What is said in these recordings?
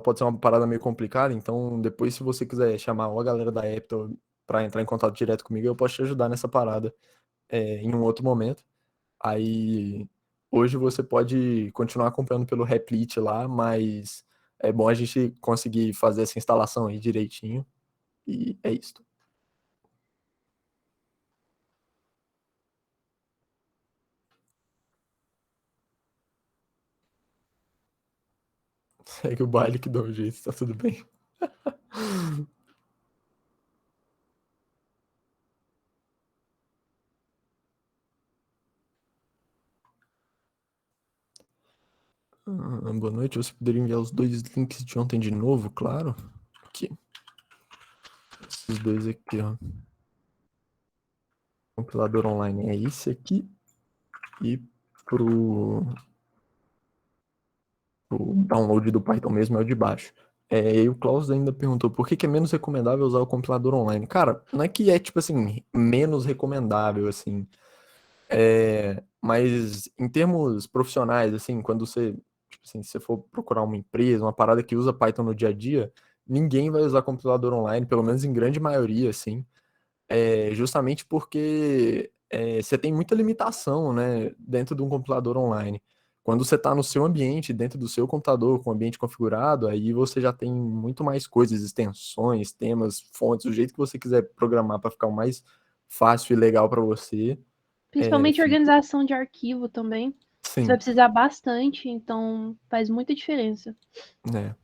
pode ser uma parada meio complicada, então depois se você quiser chamar ou a galera da Apple para entrar em contato direto comigo, eu posso te ajudar nessa parada em um outro momento. Aí hoje você pode continuar acompanhando pelo Replit lá, mas é bom a gente conseguir fazer essa instalação aí direitinho. E é isso. Segue o baile que dá um jeito, tá tudo bem. Boa noite, você poderia enviar os 2 links de ontem de novo, claro. Aqui. Esses 2 aqui, ó. Compilador online é esse aqui. E pro download do Python mesmo é o de baixo. E o Klaus ainda perguntou por que é menos recomendável usar o compilador online. Cara, não é que é, tipo assim, menos recomendável, assim. Mas em termos profissionais, assim, quando você, tipo assim, se você for procurar uma empresa, uma parada que usa Python no dia a dia, ninguém vai usar compilador online, pelo menos em grande maioria, assim, justamente porque você tem muita limitação, né, dentro de um compilador online. Quando você está no seu ambiente, dentro do seu computador, com o ambiente configurado, aí você já tem muito mais coisas, extensões, temas, fontes, o jeito que você quiser programar para ficar o mais fácil e legal para você. Principalmente Fica. organização de arquivo também. Você vai Sim, precisar bastante, então faz muita diferença. né?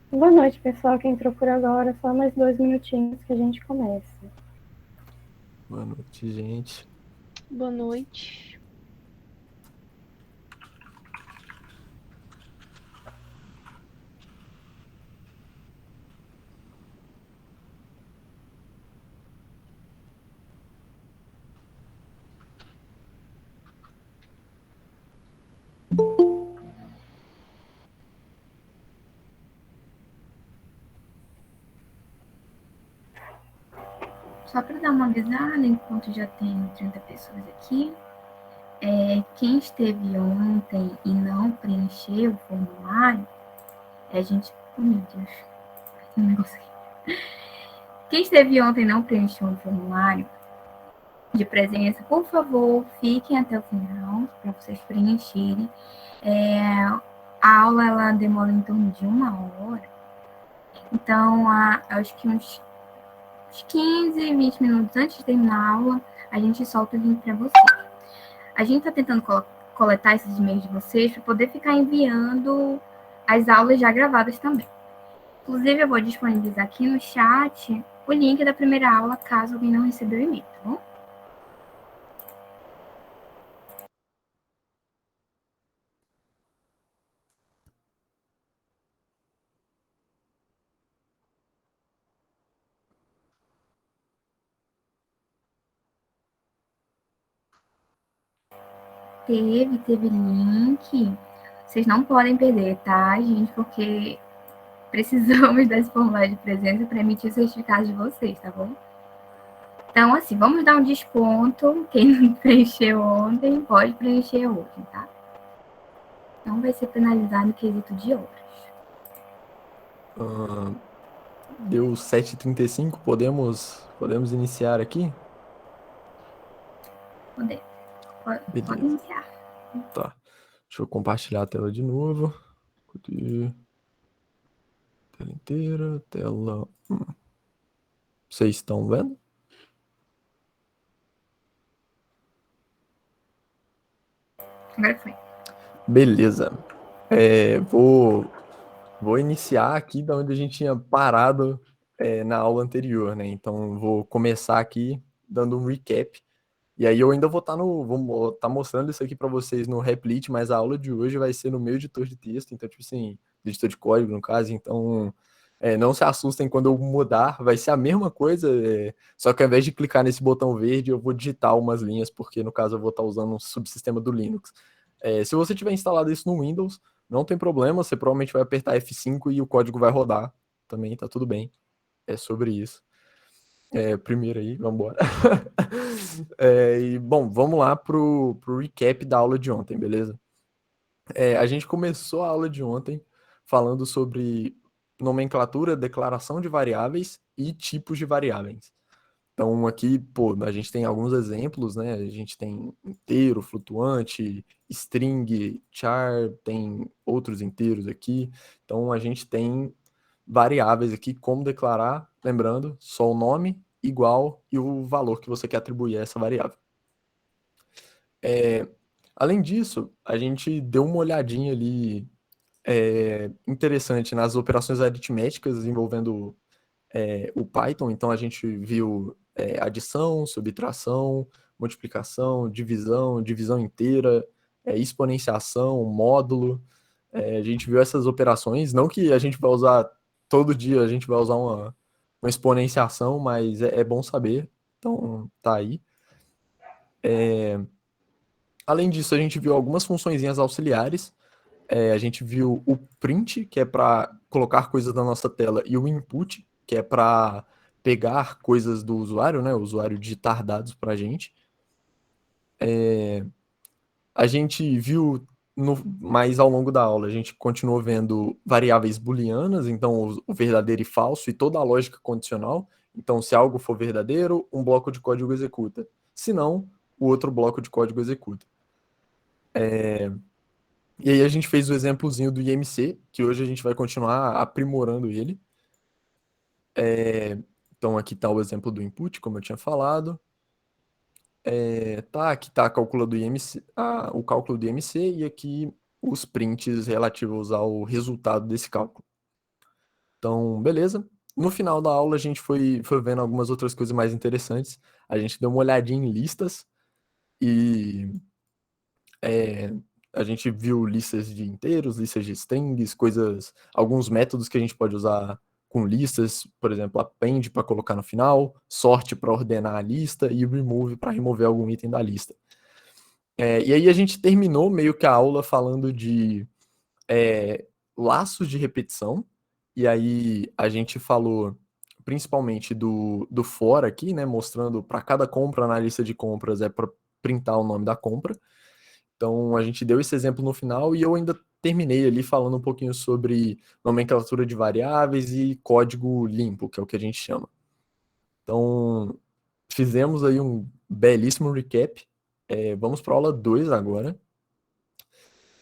Boa noite, pessoal. Quem entrou por agora, só mais 2 minutinhos que a gente começa. Boa noite, gente. Boa noite. Só para dar uma avisada, enquanto já tem 30 pessoas aqui, quem esteve ontem e não preencheu o formulário, a gente. Oh, meu Deus, tem um negócio aqui. Quem esteve ontem e não preencheu o formulário de presença, por favor, fiquem até o final para vocês preencherem. A aula ela demora em torno de 1 hora, então acho que uns 15, 20 minutos antes de terminar a aula, a gente solta o link para vocês. A gente está tentando coletar esses e-mails de vocês para poder ficar enviando as aulas já gravadas também. Inclusive, eu vou disponibilizar aqui no chat o link da primeira aula, caso alguém não recebeu o e-mail, tá bom? Teve link. Vocês não podem perder, tá, gente? Porque precisamos desse formulário de presença para emitir o certificado de vocês, tá bom? Então, assim, vamos dar um desconto. Quem não preencheu ontem, pode preencher hoje, tá? Não vai ser penalizado no quesito de horas. Deu 7h35, podemos iniciar aqui? Pode Beleza. iniciar. Tá. Deixa eu compartilhar a tela de novo. Tela inteira, tela 1. Vocês estão vendo? Agora foi. Beleza. Vou iniciar aqui da onde a gente tinha parado na aula anterior, né? Então, vou começar aqui dando um recap. E aí eu ainda vou estar mostrando isso aqui para vocês no Replit, mas a aula de hoje vai ser no meu editor de texto, então, tipo assim, editor de código, no caso, então não se assustem quando eu mudar, vai ser a mesma coisa, só que ao invés de clicar nesse botão verde, eu vou digitar umas linhas, porque no caso eu vou estar usando um subsistema do Linux. Se você tiver instalado isso no Windows, não tem problema, você provavelmente vai apertar F5 e o código vai rodar também, tá tudo bem. É sobre isso. Primeiro aí, vamos embora. Bom, vamos lá pro recap da aula de ontem, beleza? A gente começou a aula de ontem falando sobre nomenclatura, declaração de variáveis e tipos de variáveis. Então aqui, a gente tem alguns exemplos, né? A gente tem inteiro, flutuante, string, char, tem outros inteiros aqui. Então a gente tem variáveis aqui, como declarar, lembrando, só o nome, igual e o valor que você quer atribuir a essa variável. Além disso, a gente deu uma olhadinha ali interessante nas operações aritméticas envolvendo o Python. Então a gente viu adição, subtração, multiplicação, divisão inteira, exponenciação, módulo. A gente viu essas operações, não que a gente vai usar todo dia, a gente vai usar uma exponenciação, mas é bom saber. Então tá aí. Além disso, a gente viu algumas funçõezinhas auxiliares. A gente viu o print, que é para colocar coisas na nossa tela, e o input, que é para pegar coisas do usuário, né? O usuário digitar dados para a gente. A gente viu mais ao longo da aula, a gente continuou vendo variáveis booleanas, então o verdadeiro e falso, e toda a lógica condicional. Então, se algo for verdadeiro, um bloco de código executa. Se não, o outro bloco de código executa. E aí a gente fez o exemplozinho do IMC, que hoje a gente vai continuar aprimorando ele. Então aqui está o exemplo do input, como eu tinha falado. Aqui está a cálculo do IMC, o cálculo do IMC, e aqui os prints relativos ao resultado desse cálculo. Então, beleza. No final da aula a gente foi vendo algumas outras coisas mais interessantes. A gente deu uma olhadinha em listas e a gente viu listas de inteiros, listas de strings, alguns métodos que a gente pode usar com listas, por exemplo, append para colocar no final, sort para ordenar a lista e remove para remover algum item da lista. E aí a gente terminou meio que a aula falando de laços de repetição, e aí a gente falou principalmente do for aqui, né, mostrando para cada compra na lista de compras para printar o nome da compra. Então, a gente deu esse exemplo no final e eu ainda terminei ali falando um pouquinho sobre nomenclatura de variáveis e código limpo, que é o que a gente chama. Então, fizemos aí um belíssimo recap. Vamos para a aula 2 agora.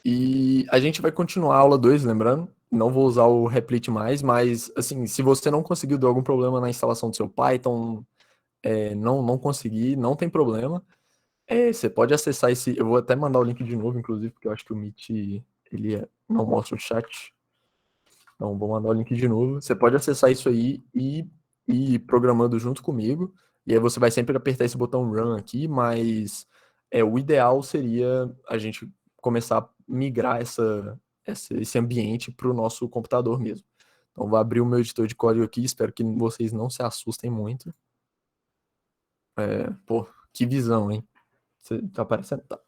E a gente vai continuar a aula 2, lembrando. Não vou usar o Replit mais, mas, assim, se você não conseguiu dar algum problema na instalação do seu Python, não conseguir, não tem problema. Você pode acessar esse. Eu vou até mandar o link de novo, inclusive, porque eu acho que o Meet ele não mostra o chat. Então, vou mandar o link de novo. Você pode acessar isso aí e ir programando junto comigo. E aí você vai sempre apertar esse botão Run aqui, mas o ideal seria a gente começar a migrar esse ambiente para o nosso computador mesmo. Então, vou abrir o meu editor de código aqui. Espero que vocês não se assustem muito. Que visão, hein? Você tá aparecendo? Tá.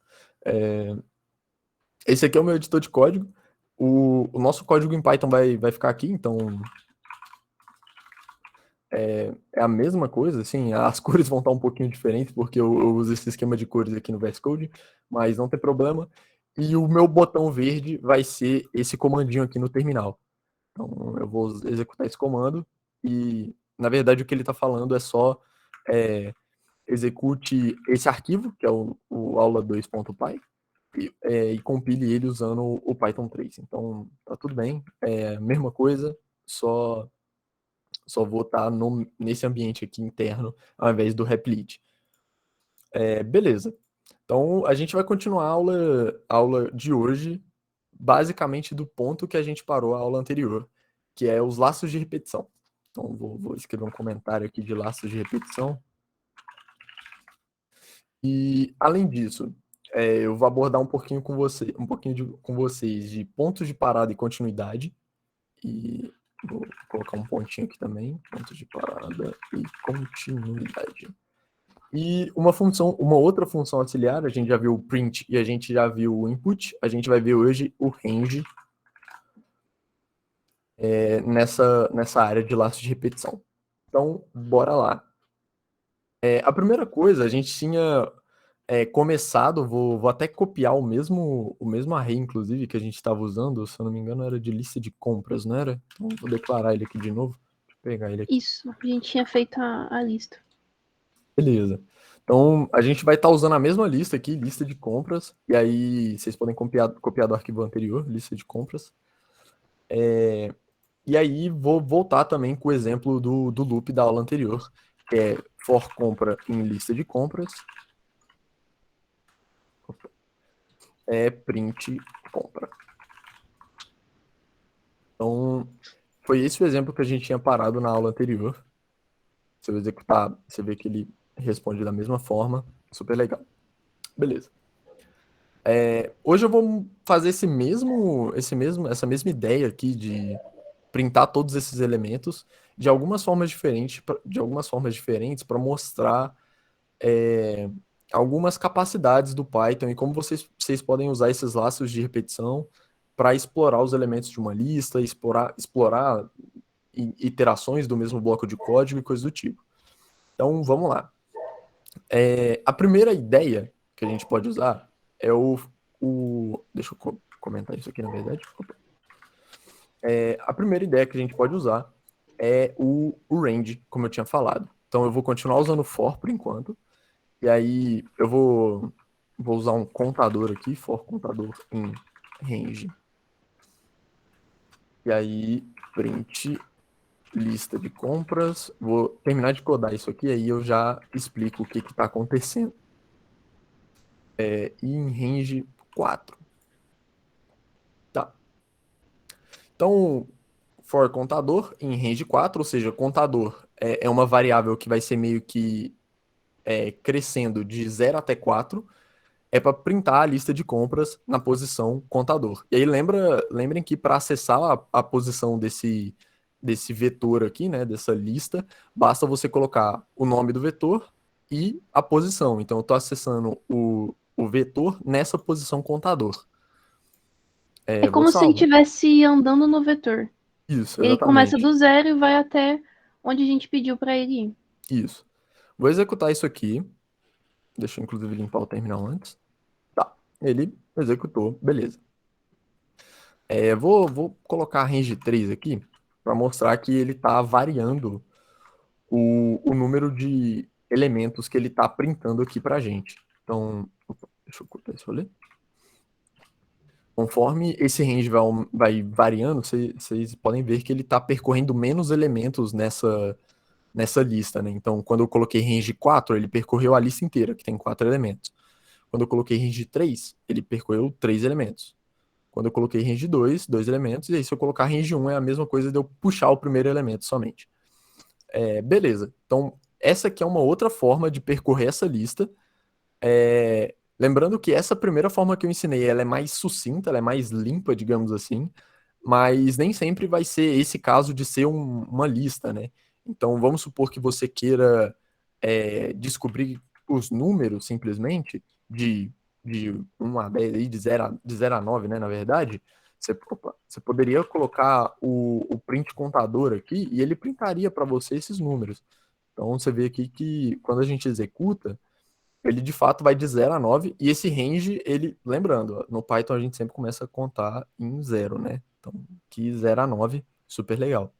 Esse aqui é o meu editor de código. O nosso código em Python vai ficar aqui, então é a mesma coisa, assim, as cores vão estar um pouquinho diferentes, porque eu uso esse esquema de cores aqui no VS Code, mas não tem problema. E o meu botão verde vai ser esse comandinho aqui no terminal. Então eu vou executar esse comando e, na verdade, o que ele está falando é só execute esse arquivo, que é o aula2.py, e compile ele usando o Python 3. Então, tá tudo bem. Mesma coisa, só vou estar nesse ambiente aqui interno, ao invés do Replit. Beleza. Então, a gente vai continuar a aula de hoje, basicamente do ponto que a gente parou a aula anterior, que é os laços de repetição. Então, vou escrever um comentário aqui de laços de repetição. E, além disso, eu vou abordar um pouquinho com vocês de pontos de parada e continuidade. E vou colocar um pontinho aqui também, pontos de parada e continuidade. E uma outra função auxiliar, a gente já viu o print e a gente já viu o input, a gente vai ver hoje o range nessa área de laços de repetição. Então, bora lá. A primeira coisa, a gente tinha começado, vou até copiar o mesmo array, inclusive, que a gente estava usando, se eu não me engano, era de lista de compras, não era? Então, vou declarar ele aqui de novo. Deixa eu pegar ele aqui. Isso, a gente tinha feito a lista. Beleza. Então, a gente vai estar usando a mesma lista aqui, lista de compras, e aí vocês podem copiar do arquivo anterior, lista de compras. E aí, vou voltar também com o exemplo do loop da aula anterior, que é for compra em lista de compras, print compra. Então, foi esse o exemplo que a gente tinha parado na aula anterior. Se eu executar, você vê que ele responde da mesma forma. Super legal. Beleza. Hoje eu vou fazer essa mesma ideia aqui de printar todos esses elementos de algumas formas diferentes para mostrar algumas capacidades do Python e como vocês podem usar esses laços de repetição para explorar os elementos de uma lista, explorar iterações do mesmo bloco de código e coisas do tipo. Então, vamos lá. A primeira ideia que a gente pode usar é deixa eu comentar isso aqui, na verdade. A primeira ideia que a gente pode usar é o range, como eu tinha falado. Então, eu vou continuar usando for por enquanto. E aí, eu vou usar um contador aqui, for contador em range. E aí, print lista de compras. Vou terminar de codar isso aqui, aí eu já explico o que está acontecendo. E em range 4. Tá. Então, for contador em range 4, ou seja, contador é uma variável que vai ser meio que crescendo de 0 até 4, é para printar a lista de compras na posição contador. E aí lembrem que para acessar a posição desse vetor aqui, né, dessa lista, basta você colocar o nome do vetor e a posição. Então eu estou acessando o vetor nessa posição contador. É Vou como se ele salvar. estivesse andando no vetor. Isso, Ele começa exatamente. do zero e vai até onde a gente pediu para ele ir. Isso. Vou executar isso aqui. Deixa eu, inclusive, limpar o terminal antes. Tá. Ele executou. Beleza. Vou colocar range 3 aqui para mostrar que ele está variando o número de elementos que ele está printando aqui para a gente. Então, deixa eu cortar esse rolê. Conforme esse range vai variando, vocês podem ver que ele está percorrendo menos elementos nessa lista, né? Então, quando eu coloquei range 4, ele percorreu a lista inteira, que tem 4 elementos. Quando eu coloquei range 3, ele percorreu 3 elementos. Quando eu coloquei range 2, 2 elementos. E aí, se eu colocar range 1, é a mesma coisa de eu puxar o primeiro elemento somente. Beleza. Então, essa aqui é uma outra forma de percorrer essa lista. Lembrando que essa primeira forma que eu ensinei, ela é mais sucinta, ela é mais limpa, digamos assim. Mas nem sempre vai ser esse caso de ser uma lista, né? Então, vamos supor que você queira descobrir os números, simplesmente, de 1 a 10, aí, de 0 a 9, né, na verdade. Você poderia colocar o print contador aqui e ele printaria para você esses números. Então, você vê aqui que quando a gente executa, ele de fato vai de 0 a 9, e esse range, lembrando, no Python a gente sempre começa a contar em 0, né? Então, aqui 0 a 9, super legal.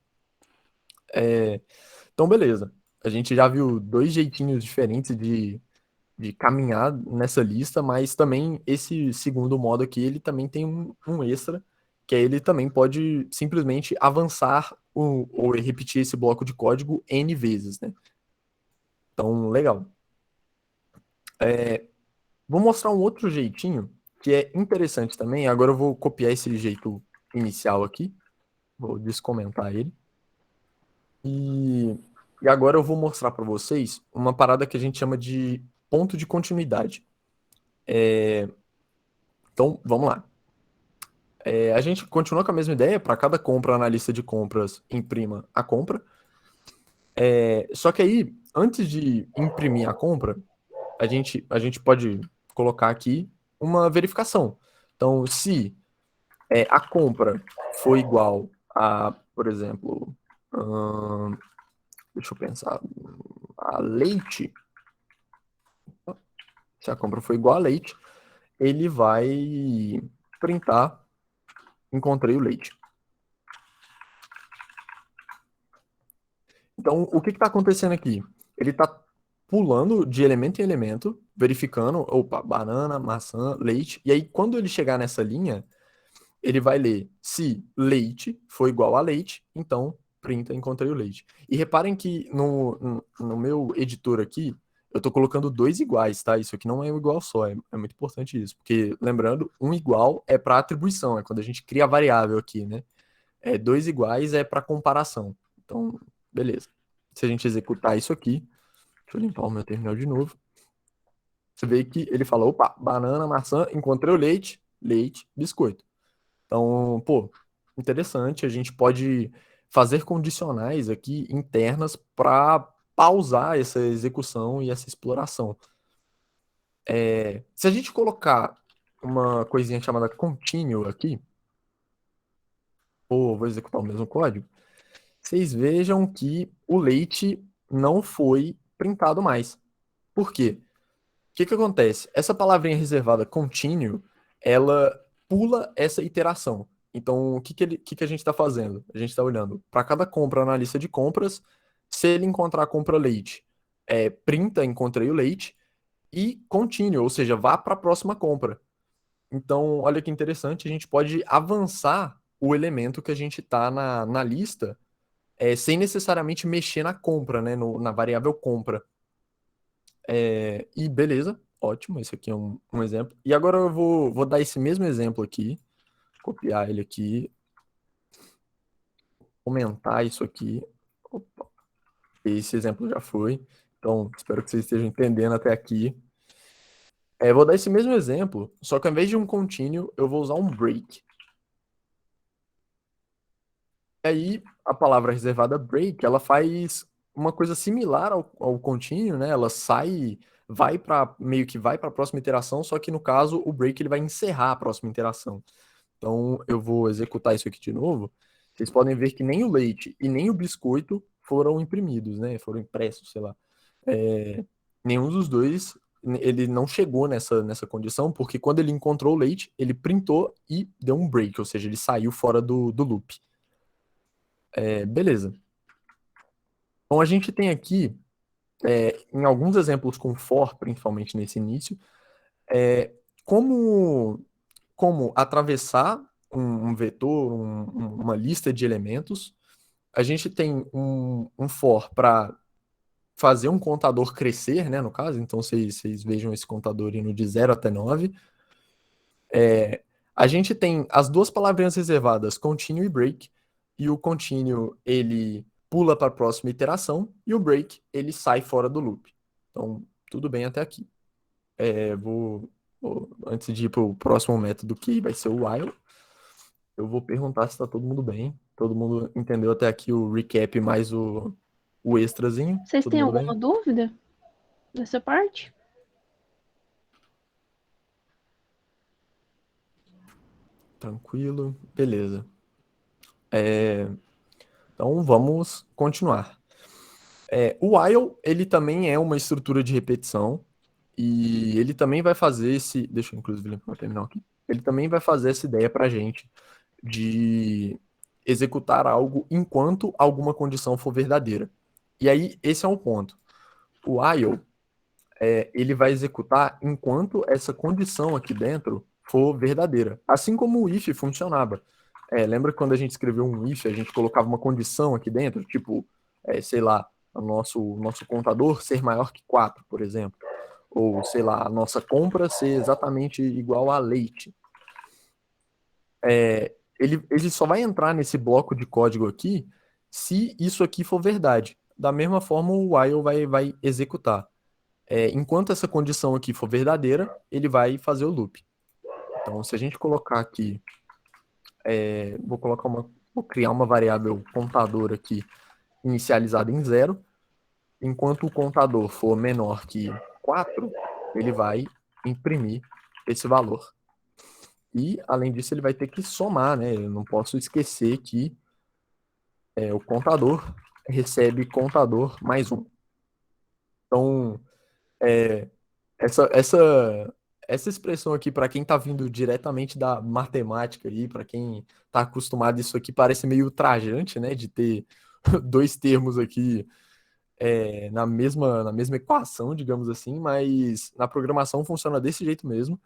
Então, beleza. A gente já viu 2 jeitinhos diferentes de caminhar nessa lista, mas também esse segundo modo aqui, ele também tem um extra, que é ele também pode simplesmente avançar ou repetir esse bloco de código N vezes, né? Então, legal. Vou mostrar um outro jeitinho que é interessante também. Agora eu vou copiar esse jeito inicial aqui. Vou descomentar ele. E agora eu vou mostrar para vocês uma parada que a gente chama de ponto de continuidade. Então, vamos lá. A gente continua com a mesma ideia. Para cada compra na lista de compras, imprima a compra. Só que aí, antes de imprimir a compra, a gente pode colocar aqui uma verificação. Então, se a compra for igual a, por exemplo, deixa eu pensar, a leite, se a compra for igual a leite, ele vai printar encontrei o leite. Então, o que está acontecendo aqui? Ele está pulando de elemento em elemento, verificando, opa, banana, maçã, leite, e aí quando ele chegar nessa linha, ele vai ler se leite for igual a leite, então printa encontrei o leite. E reparem que no meu editor aqui, eu estou colocando dois iguais, tá? Isso aqui não é um igual só, é muito importante isso, porque lembrando, um igual é para atribuição, é quando a gente cria a variável aqui, né? Dois iguais é para comparação. Então, beleza. Se a gente executar isso aqui, deixa eu limpar o meu terminal de novo. Você vê que ele fala, opa, banana, maçã, encontrei o leite, leite, biscoito. Então, pô, interessante. A gente pode fazer condicionais aqui internas para pausar essa execução e essa exploração. Se a gente colocar uma coisinha chamada continue aqui, ou vou executar o mesmo código, vocês vejam que o leite não foi printado mais. Por quê? O que acontece? Essa palavrinha reservada continue, ela pula essa iteração. Então, o que a gente está fazendo? A gente está olhando para cada compra na lista de compras, se ele encontrar a compra leite, printa encontrei o leite, e continue, ou seja, vá para a próxima compra. Então, olha que interessante, a gente pode avançar o elemento que a gente está na lista, sem necessariamente mexer na compra, né, na variável compra. E beleza, ótimo, esse aqui é um exemplo. E agora eu vou dar esse mesmo exemplo aqui, copiar ele aqui, aumentar isso aqui. Opa, esse exemplo já foi. Então, espero que vocês estejam entendendo até aqui. Vou dar esse mesmo exemplo, só que ao invés de um continue, eu vou usar um break. E aí, a palavra reservada break, ela faz uma coisa similar ao continue, né? Ela sai, meio que vai para a próxima iteração, só que no caso, o break ele vai encerrar a próxima iteração. Então, eu vou executar isso aqui de novo. Vocês podem ver que nem o leite e nem o biscoito foram imprimidos, né? Foram impressos, sei lá. Nenhum dos dois, ele não chegou nessa condição, porque quando ele encontrou o leite, ele printou e deu um break, ou seja, ele saiu fora do loop. Beleza. Então, a gente tem aqui, em alguns exemplos com for, principalmente nesse início, como atravessar um vetor, uma lista de elementos. A gente tem um for para fazer um contador crescer, né, no caso. Então, vocês vejam esse contador indo de 0 até 9. A gente tem as duas palavrinhas reservadas, continue e break. E o continue, ele pula para a próxima iteração. E o break, ele sai fora do loop. Então, tudo bem até aqui. Antes de ir para o próximo método, que vai ser o while, eu vou perguntar se está todo mundo bem. Todo mundo entendeu até aqui o recap mais o extrazinho? Vocês Todo têm mundo alguma bem? dúvida dessa parte? Tranquilo, beleza. Então vamos continuar. O while, ele também é uma estrutura de repetição e ele também vai fazer esse... Deixa eu inclusive limpar o terminal aqui. Ele também vai fazer essa ideia para a gente de executar algo enquanto alguma condição for verdadeira. E aí, esse é um ponto. O while, ele vai executar enquanto essa condição aqui dentro for verdadeira. Assim como o if funcionava. Lembra que quando a gente escreveu um if, a gente colocava uma condição aqui dentro? Tipo, sei lá, o nosso contador ser maior que 4, por exemplo. Ou, sei lá, a nossa compra ser exatamente igual a leite. Ele só vai entrar nesse bloco de código aqui se isso aqui for verdade. Da mesma forma, o while vai executar. Enquanto essa condição aqui for verdadeira, ele vai fazer o loop. Então, se a gente colocar aqui, vou criar uma variável contador aqui, inicializada em 0. Enquanto o contador for menor que 4, ele vai imprimir esse valor. E, além disso, ele vai ter que somar, né? Eu não posso esquecer que o contador recebe contador mais 1. Então, Essa expressão aqui, para quem tá vindo diretamente da matemática aí, para quem tá acostumado, isso aqui parece meio ultrajante, né? De ter dois termos aqui na mesma equação, digamos assim, mas na programação funciona desse jeito mesmo.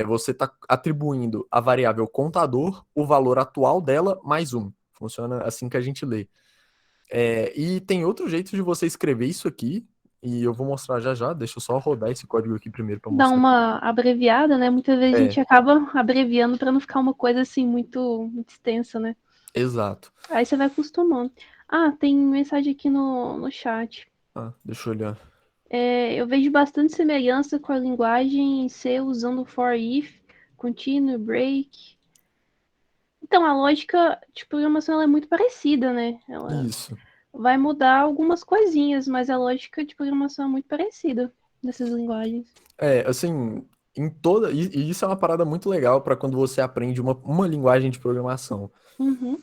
Você está atribuindo à variável contador o valor atual dela mais um. Funciona assim que a gente lê. E tem outro jeito de você escrever isso aqui, e eu vou mostrar já já. Deixa eu só rodar esse código aqui primeiro para Dá mostrar. uma abreviada, né? Muitas vezes a É, gente acaba abreviando para não ficar uma coisa assim muito extensa, né? exato. Aí você vai acostumando. Ah, tem mensagem aqui no chat. Deixa eu olhar. Eu vejo bastante semelhança com a linguagem C usando for if, continue, break. Então, a lógica de programação ela é muito parecida, né? Ela Isso. vai mudar algumas coisinhas, mas a lógica de programação é muito parecida nessas linguagens. Assim, em toda. E isso é uma parada muito legal para quando você aprende uma linguagem de programação. Uhum,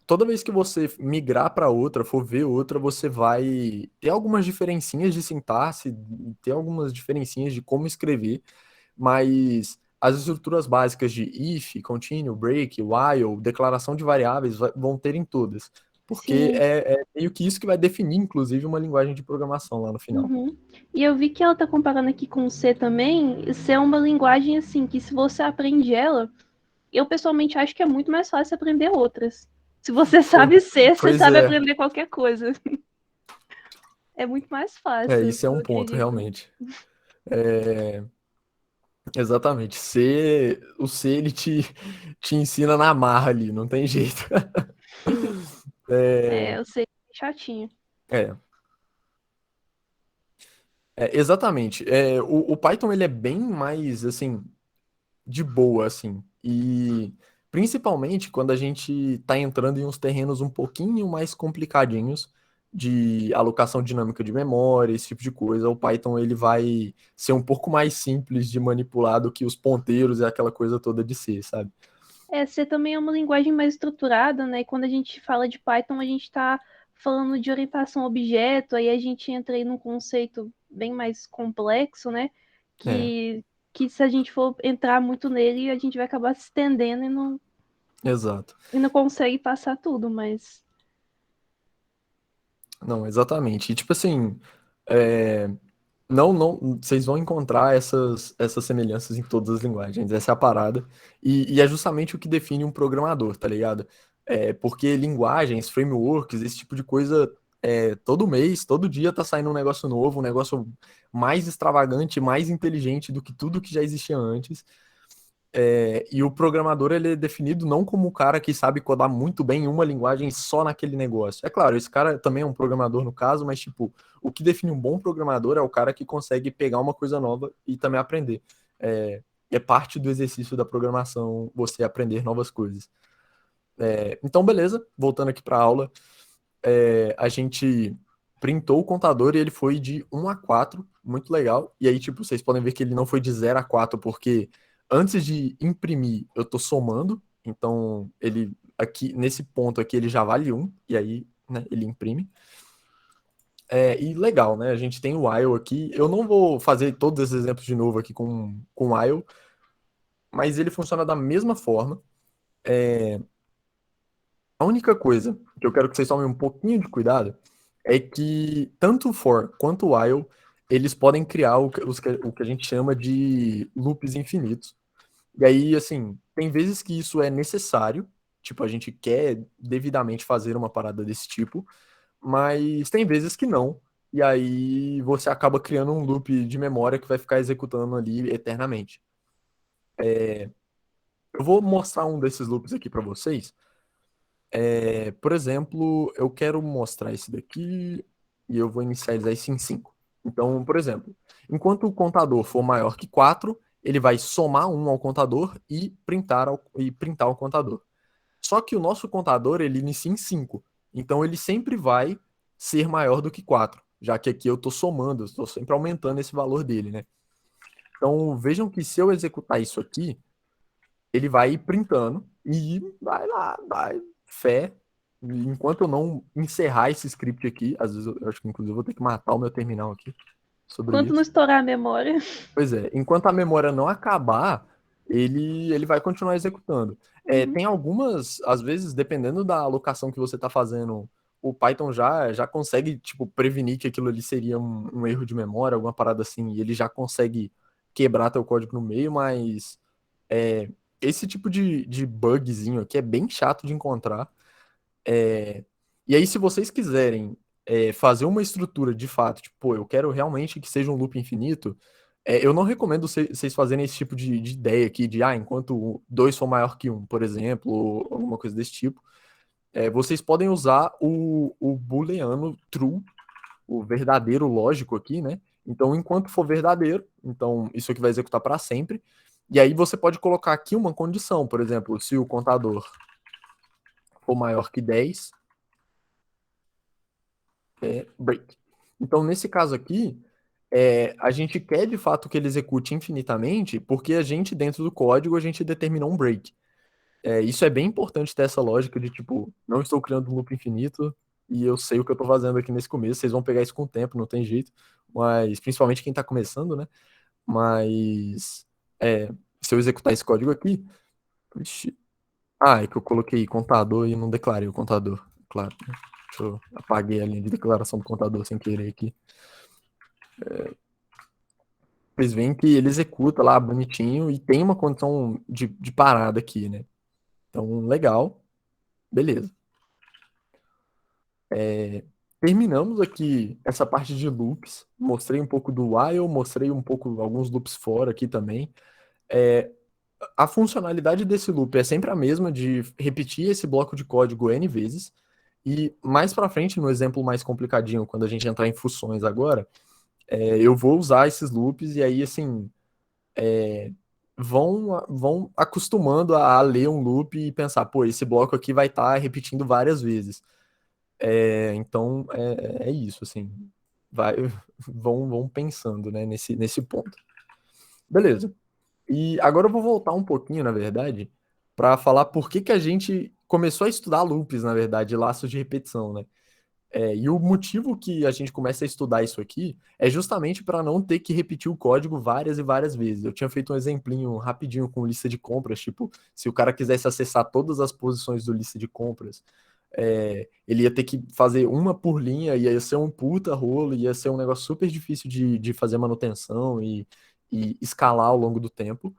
Toda vez que você migrar para outra, for ver outra, você vai ter algumas diferencinhas de sintaxe, ter algumas diferencinhas de como escrever, mas as estruturas básicas de if, continue, break, while, declaração de variáveis vão ter em todas, porque sim. é meio que isso que vai definir, inclusive, uma linguagem de programação lá no final. Uhum. E eu vi que ela tá comparando aqui com o C também. E C é uma linguagem assim que se você aprende ela, eu pessoalmente acho que é muito mais fácil aprender outras. Se você Pois, sabe C, você pois sabe é, aprender qualquer coisa. É muito mais fácil, isso é eu um ponto, acredito. realmente. É, exatamente. O C ele te ensina na marra ali, não tem jeito. É, Eu sei, chatinho. é, exatamente. O Python ele é bem mais assim de boa assim e principalmente quando a gente está entrando em uns terrenos um pouquinho mais complicadinhos de alocação dinâmica de memória, esse tipo de coisa. O Python ele vai ser um pouco mais simples de manipular do que os ponteiros e aquela coisa toda de C, sabe? C também é uma linguagem mais estruturada, né? E quando a gente fala de Python, a gente está falando de orientação a objeto, aí a gente entra aí num conceito bem mais complexo, né? É, Que se a gente for entrar muito nele, a gente vai acabar se estendendo exato. e não consegue passar tudo, mas Não, exatamente. E tipo assim, é, não, vocês vão encontrar essas semelhanças em todas as linguagens, essa é a parada. E é justamente o que define um programador, tá ligado? Porque linguagens, frameworks, esse tipo de coisa, todo mês, todo dia tá saindo um negócio novo, um negócio mais extravagante, mais inteligente do que tudo que já existia antes. E o programador ele é definido não como o cara que sabe codar muito bem em uma linguagem só naquele negócio. É claro, esse cara também é um programador no caso, mas tipo, o que define um bom programador é o cara que consegue pegar uma coisa nova e também aprender. É parte do exercício da programação você aprender novas coisas. Então, beleza, voltando aqui para a aula, a gente printou o contador e ele foi de 1 a 4, muito legal. E aí, tipo, vocês podem ver que ele não foi de 0 a 4, porque antes de imprimir, eu tô somando. Então, ele aqui, nesse ponto aqui, ele já vale 1, e aí, né, ele imprime. E legal, né? A gente tem o while aqui. Eu não vou fazer todos esses exemplos de novo aqui com while, mas ele funciona da mesma forma. A única coisa que eu quero que vocês tomem um pouquinho de cuidado é que tanto o for quanto o while, eles podem criar o que a gente chama de loops infinitos. E aí, assim, tem vezes que isso é necessário, tipo, a gente quer devidamente fazer uma parada desse tipo, mas tem vezes que não. E aí você acaba criando um loop de memória que vai ficar executando ali eternamente. Eu vou mostrar um desses loops aqui para vocês. Por exemplo, eu quero mostrar esse daqui e eu vou inicializar isso em 5. Então, por exemplo, enquanto o contador for maior que 4, ele vai somar 1 ao contador e printar o contador. Só que o nosso contador, ele inicia em 5. Então, ele sempre vai ser maior do que 4, já que aqui eu estou somando, estou sempre aumentando esse valor dele, né? Então, vejam que se eu executar isso aqui, ele vai printando e vai lá, vai, fé. Enquanto eu não encerrar esse script aqui, às vezes eu acho que inclusive eu vou ter que matar o meu terminal aqui. sobre Enquanto não isso. estourar a memória. Pois é, enquanto a memória não acabar, ele vai continuar executando. Uhum. Tem algumas, às vezes, dependendo da alocação que você está fazendo, o Python já consegue, tipo, prevenir que aquilo ali seria um erro de memória, alguma parada assim, e ele já consegue quebrar teu código no meio, mas é, esse tipo de bugzinho aqui é bem chato de encontrar. É, e aí, se vocês quiserem fazer uma estrutura de fato, tipo, pô, eu quero realmente que seja um loop infinito, eu não recomendo vocês fazerem esse tipo de ideia aqui, de, enquanto dois for maior que um, por exemplo, ou alguma coisa desse tipo. Vocês podem usar o booleano true, o verdadeiro lógico aqui, né? Então, enquanto for verdadeiro, então isso aqui vai executar para sempre. E aí você pode colocar aqui uma condição, por exemplo, se o contador for maior que 10, break. Então, nesse caso aqui, a gente quer de fato que ele execute infinitamente, porque a gente, dentro do código, a gente determinou um break. Isso é bem importante ter essa lógica de, tipo, não estou criando um loop infinito e eu sei o que eu estou fazendo aqui nesse começo. Vocês vão pegar isso com o tempo, não tem jeito. Mas, principalmente quem está começando, né? Mas, se eu executar esse código aqui... Ixi, é que eu coloquei contador e não declarei o contador, claro, né? Deixa eu apaguei a linha de declaração do contador sem querer aqui. Vocês veem que ele executa lá bonitinho e tem uma condição de parada aqui, né? Então, legal. Beleza. Terminamos aqui essa parte de loops. Mostrei um pouco do while, mostrei um pouco alguns loops fora aqui também. A funcionalidade desse loop é sempre a mesma, de repetir esse bloco de código N vezes. E mais para frente, no exemplo mais complicadinho, quando a gente entrar em funções agora, eu vou usar esses loops e aí, assim, vão acostumando a ler um loop e pensar, pô, esse bloco aqui vai estar repetindo várias vezes. Então, é isso, assim, vai, vão pensando, né, nesse ponto. Beleza. E agora eu vou voltar um pouquinho, na verdade, para falar por que a gente começou a estudar loops, na verdade, laços de repetição, né? E o motivo que a gente começa a estudar isso aqui é justamente para não ter que repetir o código várias e várias vezes. Eu tinha feito um exemplinho rapidinho com lista de compras, tipo, se o cara quisesse acessar todas as posições do lista de compras, ele ia ter que fazer uma por linha, ia ser um puta rolo, ia ser um negócio super difícil de fazer manutenção e escalar ao longo do tempo.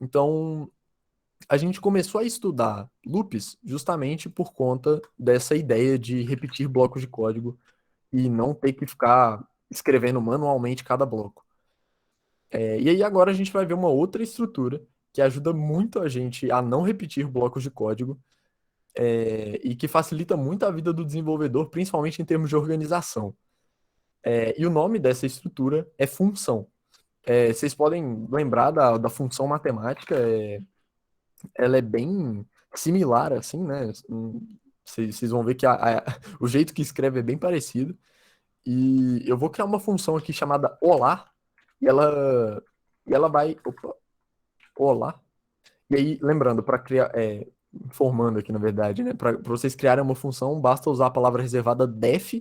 Então, a gente começou a estudar loops justamente por conta dessa ideia de repetir blocos de código e não ter que ficar escrevendo manualmente cada bloco. E aí agora a gente vai ver uma outra estrutura que ajuda muito a gente a não repetir blocos de código e que facilita muito a vida do desenvolvedor, principalmente em termos de organização. E o nome dessa estrutura é função. Vocês podem lembrar da função matemática, ela é bem similar, assim, né? Vocês vão ver que o jeito que escreve é bem parecido. E eu vou criar uma função aqui chamada olá, e ela vai. Opa, olá. E aí, lembrando, para criar. Informando aqui, na verdade, né? Para vocês criarem uma função, basta usar a palavra reservada def,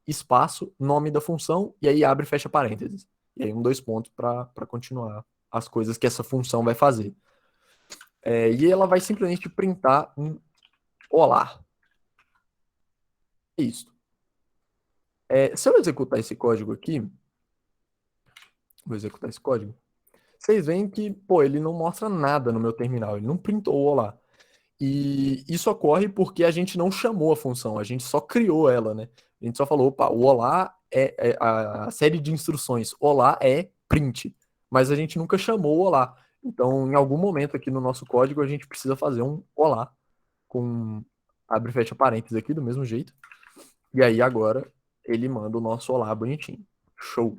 espaço, nome da função, e aí abre e fecha parênteses. E aí, dois pontos para continuar as coisas que essa função vai fazer. E ela vai simplesmente printar um olá. Isso. Se eu executar esse código aqui, vou executar esse código, vocês veem que, pô, ele não mostra nada no meu terminal, ele não printou o olá. E isso ocorre porque a gente não chamou a função, a gente só criou ela, né? A gente só falou, opa, o olá é a série de instruções, olá é print, mas a gente nunca chamou o olá. Então, em algum momento aqui no nosso código, a gente precisa fazer um olá com abre e fecha parênteses aqui do mesmo jeito. E aí agora ele manda o nosso olá bonitinho. Show.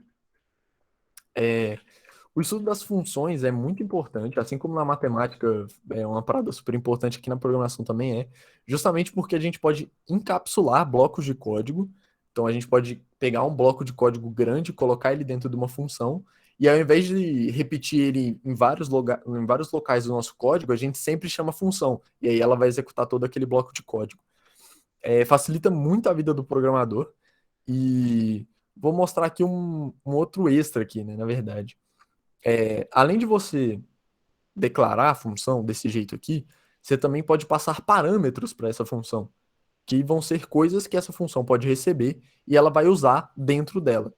O estudo das funções é muito importante, assim como na matemática é uma parada super importante, aqui na programação também justamente porque a gente pode encapsular blocos de código. Então a gente pode pegar um bloco de código grande, colocar ele dentro de uma função, e ao invés de repetir ele em vários locais do nosso código, a gente sempre chama função, e aí ela vai executar todo aquele bloco de código. Facilita muito a vida do programador, e vou mostrar aqui um outro extra aqui, né, na verdade. Além de você declarar a função desse jeito aqui, você também pode passar parâmetros para essa função, que vão ser coisas que essa função pode receber e ela vai usar dentro dela.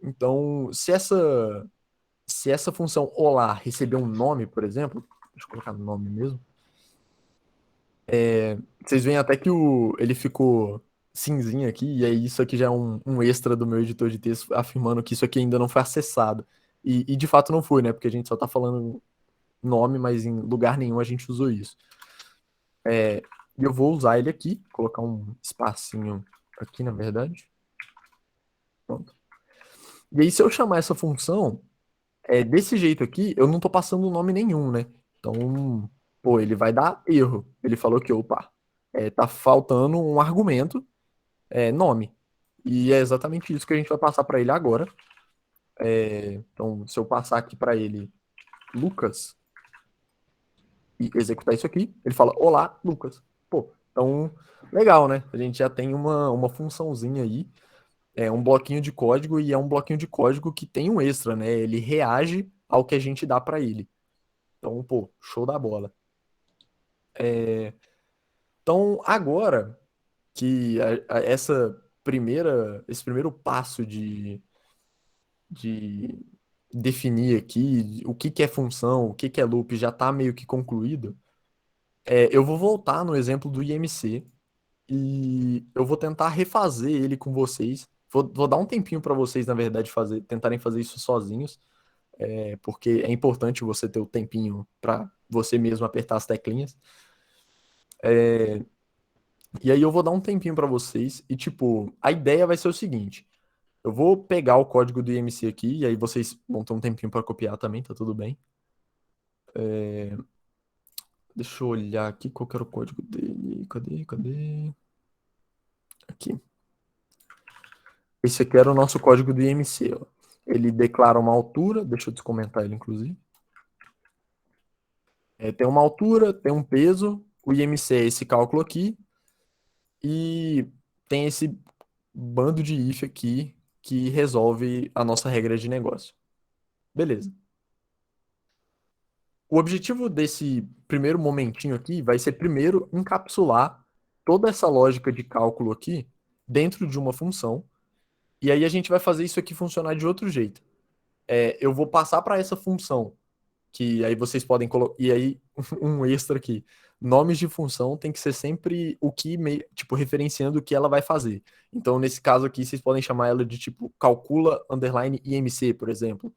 Então, se essa função olá receber um nome, por exemplo, deixa eu colocar nome mesmo, vocês veem até que ele ficou cinzinho aqui, e aí isso aqui já é um extra do meu editor de texto afirmando que isso aqui ainda não foi acessado. E de fato não foi, né? Porque a gente só tá falando nome, mas em lugar nenhum a gente usou isso. E eu vou usar ele aqui, colocar um espacinho aqui, na verdade. Pronto. E aí, se eu chamar essa função, desse jeito aqui, eu não tô passando nome nenhum, né? Então, pô, ele vai dar erro. Ele falou que, opa, tá faltando um argumento, nome. E é exatamente isso que a gente vai passar para ele agora. Então, se eu passar aqui para ele Lucas e executar isso aqui, ele fala, olá, Lucas. Pô, então, legal, né? A gente já tem uma funçãozinha aí, um bloquinho de código, e é um bloquinho de código que tem um extra, né? Ele reage ao que a gente dá para ele. Então, pô, show da bola. Então, agora que esse primeiro passo de definir aqui o que que é função, o que que é loop, já está meio que concluído, eu vou voltar no exemplo do IMC e eu vou tentar refazer ele com vocês. Vou dar um tempinho para vocês, na verdade, tentarem fazer isso sozinhos, porque é importante você ter o tempinho para você mesmo apertar as teclinhas. E aí eu vou dar um tempinho para vocês e, tipo, a ideia vai ser o seguinte: eu vou pegar o código do IMC aqui, e aí vocês vão ter um tempinho para copiar também, tá tudo bem. Deixa eu olhar aqui qual que era o código dele. Cadê? Aqui. Esse aqui era o nosso código do IMC, ó. Ele declara uma altura, deixa eu descomentar ele, inclusive. Tem uma altura, tem um peso, o IMC é esse cálculo aqui, e tem esse bando de if aqui que resolve a nossa regra de negócio. Beleza. O objetivo desse primeiro momentinho aqui vai ser primeiro encapsular toda essa lógica de cálculo aqui dentro de uma função, e aí a gente vai fazer isso aqui funcionar de outro jeito. Eu vou passar para essa função, que aí vocês podem colocar, e aí um extra aqui, nomes de função tem que ser sempre o que, tipo, referenciando o que ela vai fazer. Então, nesse caso aqui, vocês podem chamar ela de tipo calcula underline IMC, por exemplo,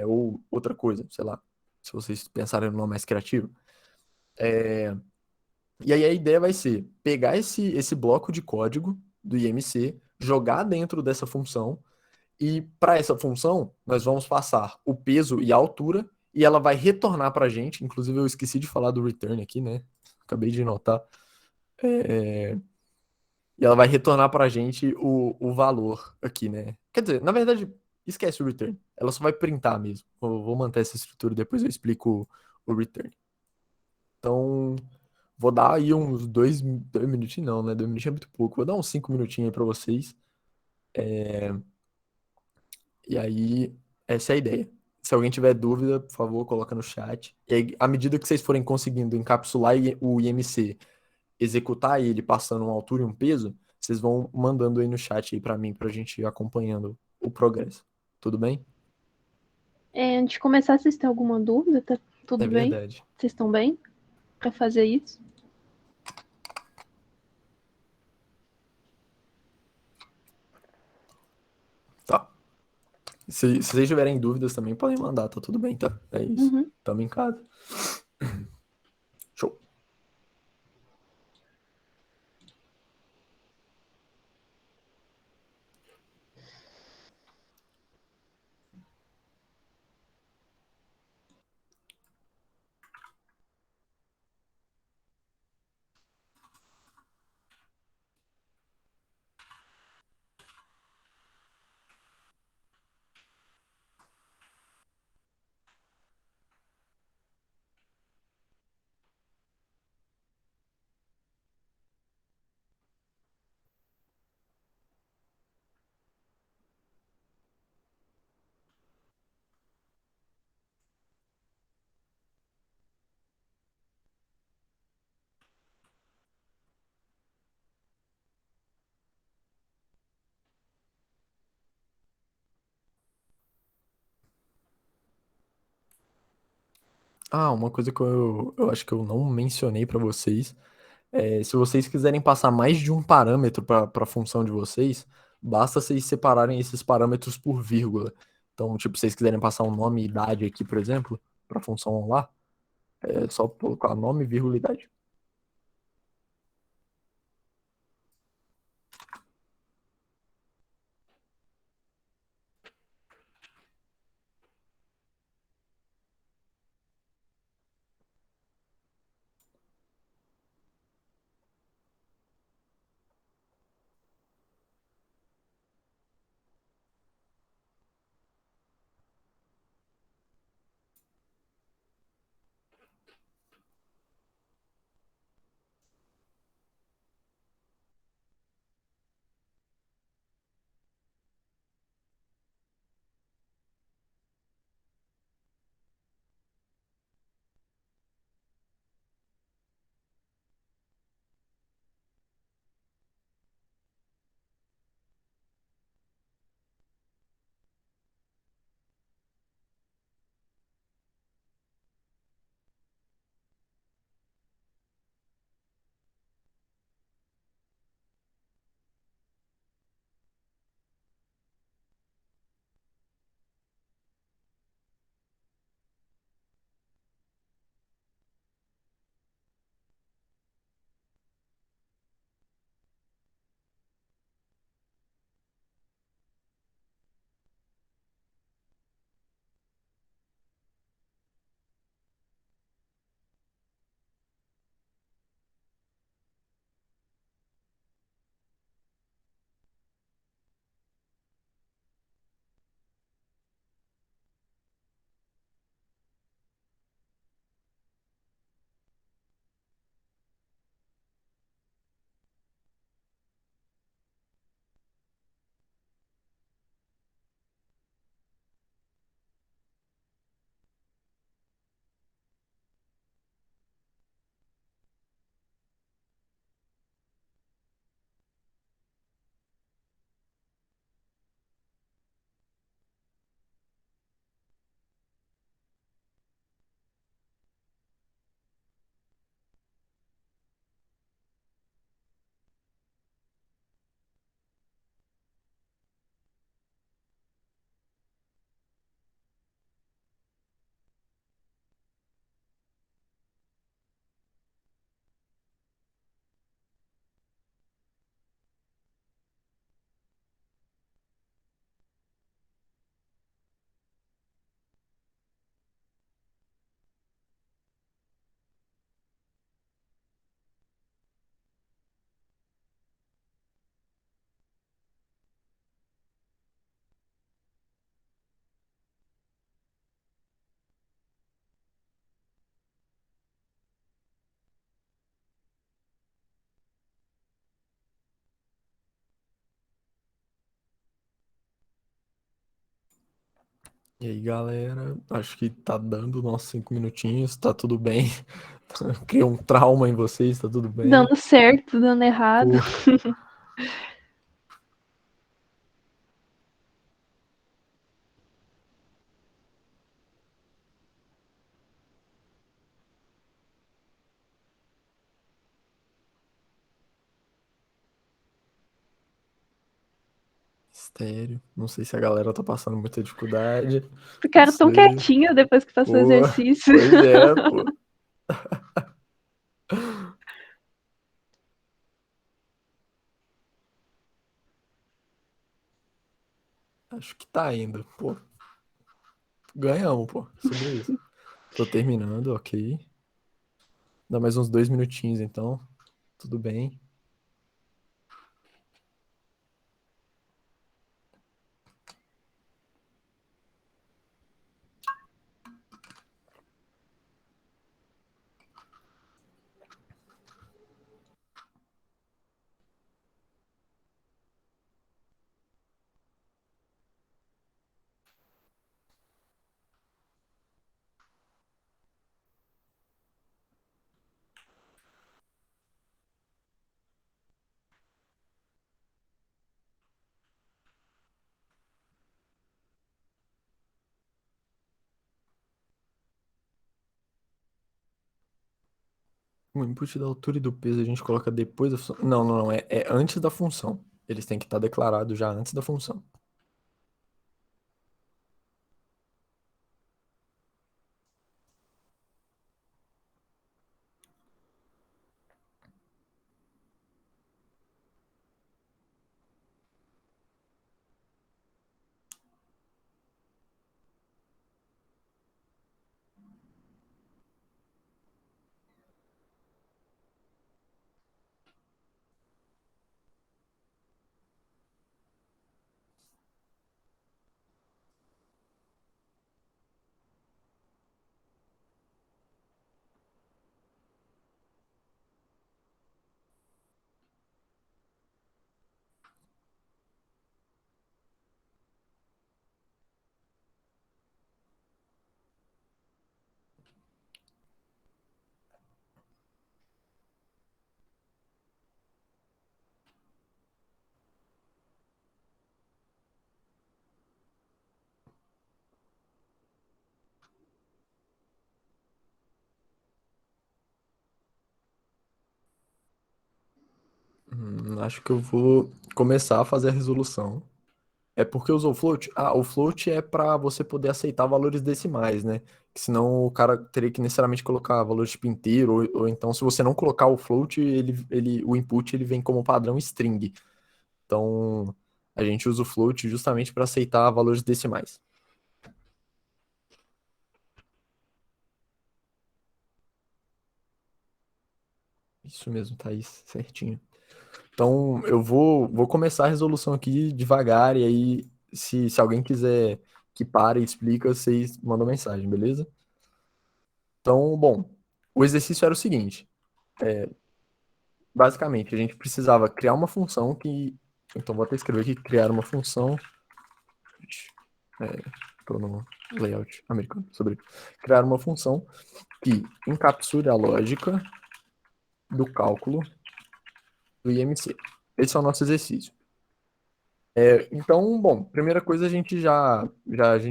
ou outra coisa, sei lá, se vocês pensarem no nome mais criativo. E aí a ideia vai ser pegar esse bloco de código do IMC, jogar dentro dessa função, e para essa função nós vamos passar o peso e a altura, e ela vai retornar para a gente. Inclusive eu esqueci de falar do return aqui, né? Acabei de notar. E ela vai retornar para a gente o valor aqui, né? Quer dizer, na verdade, esquece o return. Ela só vai printar mesmo. Vou manter essa estrutura, depois eu explico o return. Então, vou dar aí uns dois minutinhos, não, né? 2 minutinhos é muito pouco. Vou dar uns 5 minutinhos aí pra vocês. E aí, essa é a ideia. Se alguém tiver dúvida, por favor, coloca no chat. E aí, à medida que vocês forem conseguindo encapsular o IMC, executar ele passando uma altura e um peso, vocês vão mandando aí no chat aí pra mim, pra gente ir acompanhando o progresso. Tudo bem? Antes de começar, vocês têm alguma dúvida? Tá É tudo bem? verdade. Vocês estão bem para fazer isso? Tá. Se vocês tiverem dúvidas também, podem mandar, tá tudo bem, tá? É isso. Uhum. Tamo em casa. Show. Ah, uma coisa que eu acho que eu não mencionei para vocês é se vocês quiserem passar mais de um parâmetro para a função de vocês, basta vocês separarem esses parâmetros por vírgula. Então, tipo, se vocês quiserem passar um nome e idade aqui, por exemplo, para a função lá, é só colocar nome, vírgula, e idade. E aí, galera, acho que tá dando nossos 5 minutinhos, tá tudo bem. Criou um trauma em vocês, tá tudo bem. Dando certo, dando errado. Pô, estéreo. Não sei se a galera tá passando muita dificuldade. Não Ficaram tão sei. quietinho depois que passou o Pô, exercício. pois é, pô. Acho que tá indo. Pô, ganhamos, pô. Sobre isso. Tô terminando, ok. Dá mais uns 2 minutinhos, então. Tudo bem. O input da altura e do peso a gente coloca depois da função. Não, não, não. É antes da função. Eles têm que estar declarados já antes da função. Acho que eu vou começar a fazer a resolução. É porque usou o float? Ah, o float é para você poder aceitar valores decimais, né? Que senão o cara teria que necessariamente colocar valor tipo inteiro, ou então se você não colocar o float, o input ele vem como padrão string. Então a gente usa o float justamente para aceitar valores decimais. Isso mesmo, Thaís, certinho. Então eu vou começar a resolução aqui devagar, e aí se alguém quiser que pare e explica, vocês mandam mensagem, beleza? Então, bom, o exercício era o seguinte. Basicamente, a gente precisava criar uma função que. Então, vou até escrever aqui: criar uma função. Estou no layout americano sobre criar uma função que encapsule a lógica do cálculo do IMC. Esse é o nosso exercício. Então, bom, primeira coisa a gente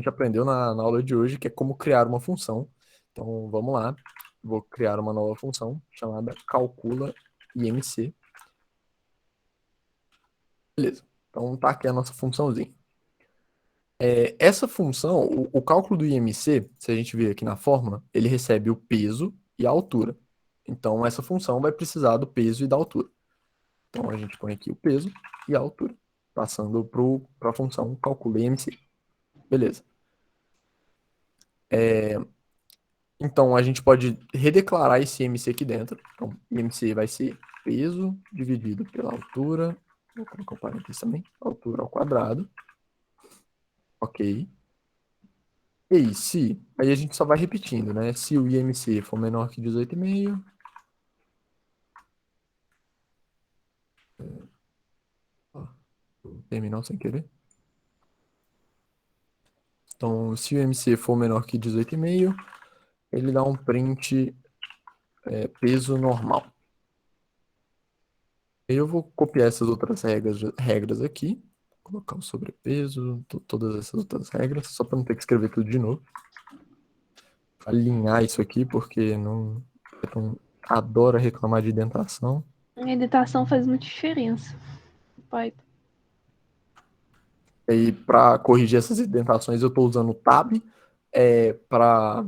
aprendeu na aula de hoje, que é como criar uma função. Então, vamos lá. Vou criar uma nova função chamada calcula IMC. Beleza. Então, tá aqui a nossa funçãozinha. Essa função, o cálculo do IMC, se a gente ver aqui na fórmula, ele recebe o peso e a altura. Então, essa função vai precisar do peso e da altura. Então, a gente põe aqui o peso e a altura, passando para a função calcula IMC. Beleza. Então, a gente pode redeclarar esse IMC aqui dentro. Então, IMC vai ser peso dividido pela altura. Vou colocar um parênteses também. Altura ao quadrado. Ok. E aí, aí a gente só vai repetindo, né? Se o IMC for menor que 18,5, terminou sem querer. Então, se o IMC for menor que 18,5, ele dá um print peso normal. Aí eu vou copiar essas outras regras aqui, colocar o sobrepeso, todas essas outras regras, só para não ter que escrever tudo de novo. Alinhar isso aqui, porque não adora reclamar de indentação. A editação faz muita diferença. Pai. E para corrigir essas indentações, eu estou usando o tab para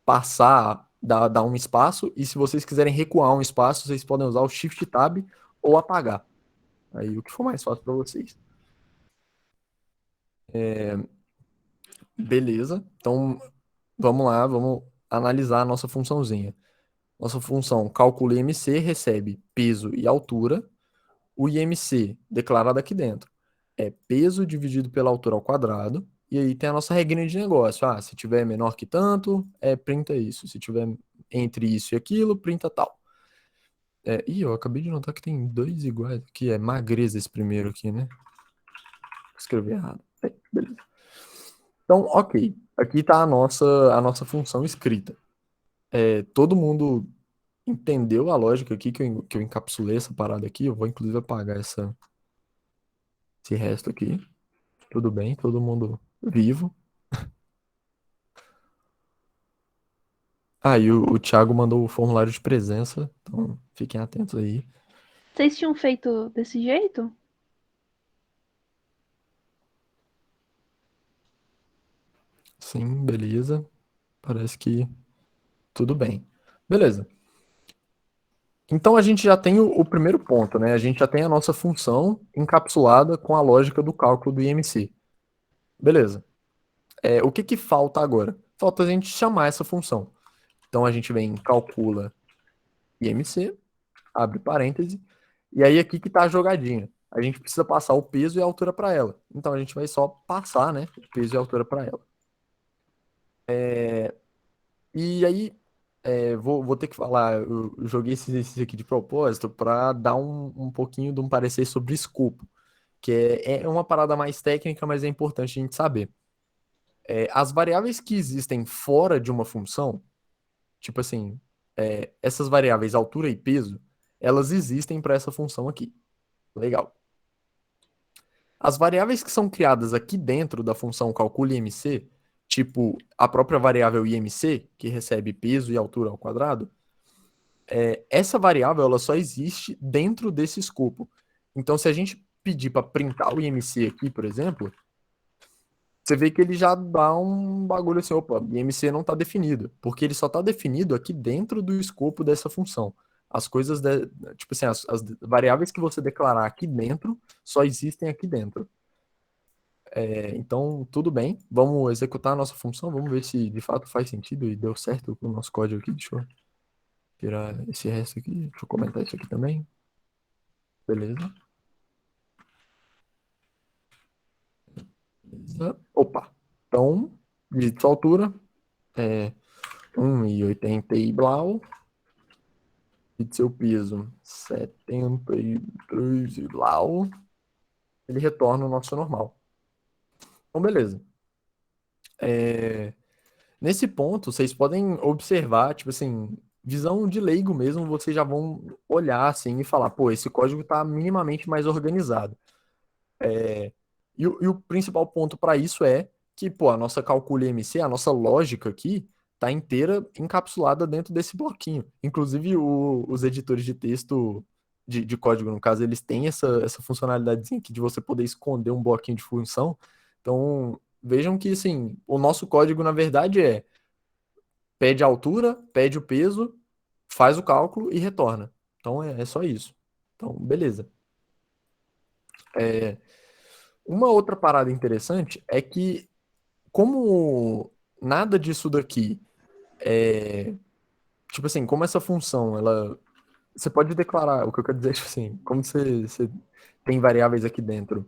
passar, dar um espaço. E se vocês quiserem recuar um espaço, vocês podem usar o Shift Tab ou apagar. Aí o que for mais fácil para vocês. Beleza. Então vamos lá, vamos analisar a nossa funçãozinha. Nossa função calcula IMC recebe peso e altura. O IMC declarado aqui dentro é peso dividido pela altura ao quadrado. E aí tem a nossa regrinha de negócio. Ah, se tiver menor que tanto, printa isso. Se tiver entre isso e aquilo, printa tal. Eu acabei de notar que tem dois iguais aqui. É magreza esse primeiro aqui, né? Escrevi errado. Beleza. Então, ok. Aqui está a nossa função escrita. Todo mundo entendeu a lógica aqui que eu encapsulei essa parada aqui? Eu vou inclusive apagar esse resto aqui. Tudo bem? Todo mundo vivo? Ah, e o Thiago mandou o formulário de presença, então fiquem atentos aí. Vocês tinham feito desse jeito? Sim, beleza. Parece que tudo bem. Beleza. Então a gente já tem o primeiro ponto, né? A gente já tem a nossa função encapsulada com a lógica do cálculo do IMC. Beleza. O que que falta agora? Falta a gente chamar essa função. Então a gente vem, calcula IMC, abre parêntese, e aí aqui que tá a jogadinha. A gente precisa passar o peso e a altura para ela. Então a gente vai só passar, né, o peso e a altura para ela. E aí, vou ter que falar, eu joguei esse exercício aqui de propósito para dar um pouquinho de um parecer sobre escopo, que é uma parada mais técnica, mas é importante a gente saber. As variáveis que existem fora de uma função, tipo assim, essas variáveis altura e peso, elas existem para essa função aqui. Legal. As variáveis que são criadas aqui dentro da função calcule IMC, tipo a própria variável IMC, que recebe peso e altura ao quadrado, essa variável ela só existe dentro desse escopo. Então, se a gente pedir para printar o IMC aqui, por exemplo, você vê que ele já dá um bagulho assim, opa, IMC não está definido, porque ele só está definido aqui dentro do escopo dessa função. As coisas, tipo assim, as variáveis que você declarar aqui dentro só existem aqui dentro. Então, tudo bem, vamos executar a nossa função, vamos ver se de fato faz sentido e deu certo o nosso código aqui. Deixa eu tirar esse resto aqui, deixa eu comentar isso aqui também. Beleza. Opa. Então, de sua altura, é 1,80 e blau. E de seu peso, 73 e blau. Ele retorna o nosso normal. Então, beleza. Nesse ponto, vocês podem observar, tipo assim, visão de leigo mesmo, vocês já vão olhar assim e falar, pô, esse código está minimamente mais organizado. E o principal ponto para isso é que, pô, a nossa calcule MC, a nossa lógica aqui, tá inteira encapsulada dentro desse bloquinho. Inclusive, os editores de texto, de código, no caso, eles têm essa funcionalidade aqui de você poder esconder um bloquinho de função. Então, vejam que, assim, o nosso código, na verdade, pede a altura, pede o peso, faz o cálculo e retorna. Então, é só isso. Então, beleza. Uma outra parada interessante é que, como nada disso daqui tipo assim, como essa função, você pode declarar, o que eu quero dizer é, tipo assim, como você tem variáveis aqui dentro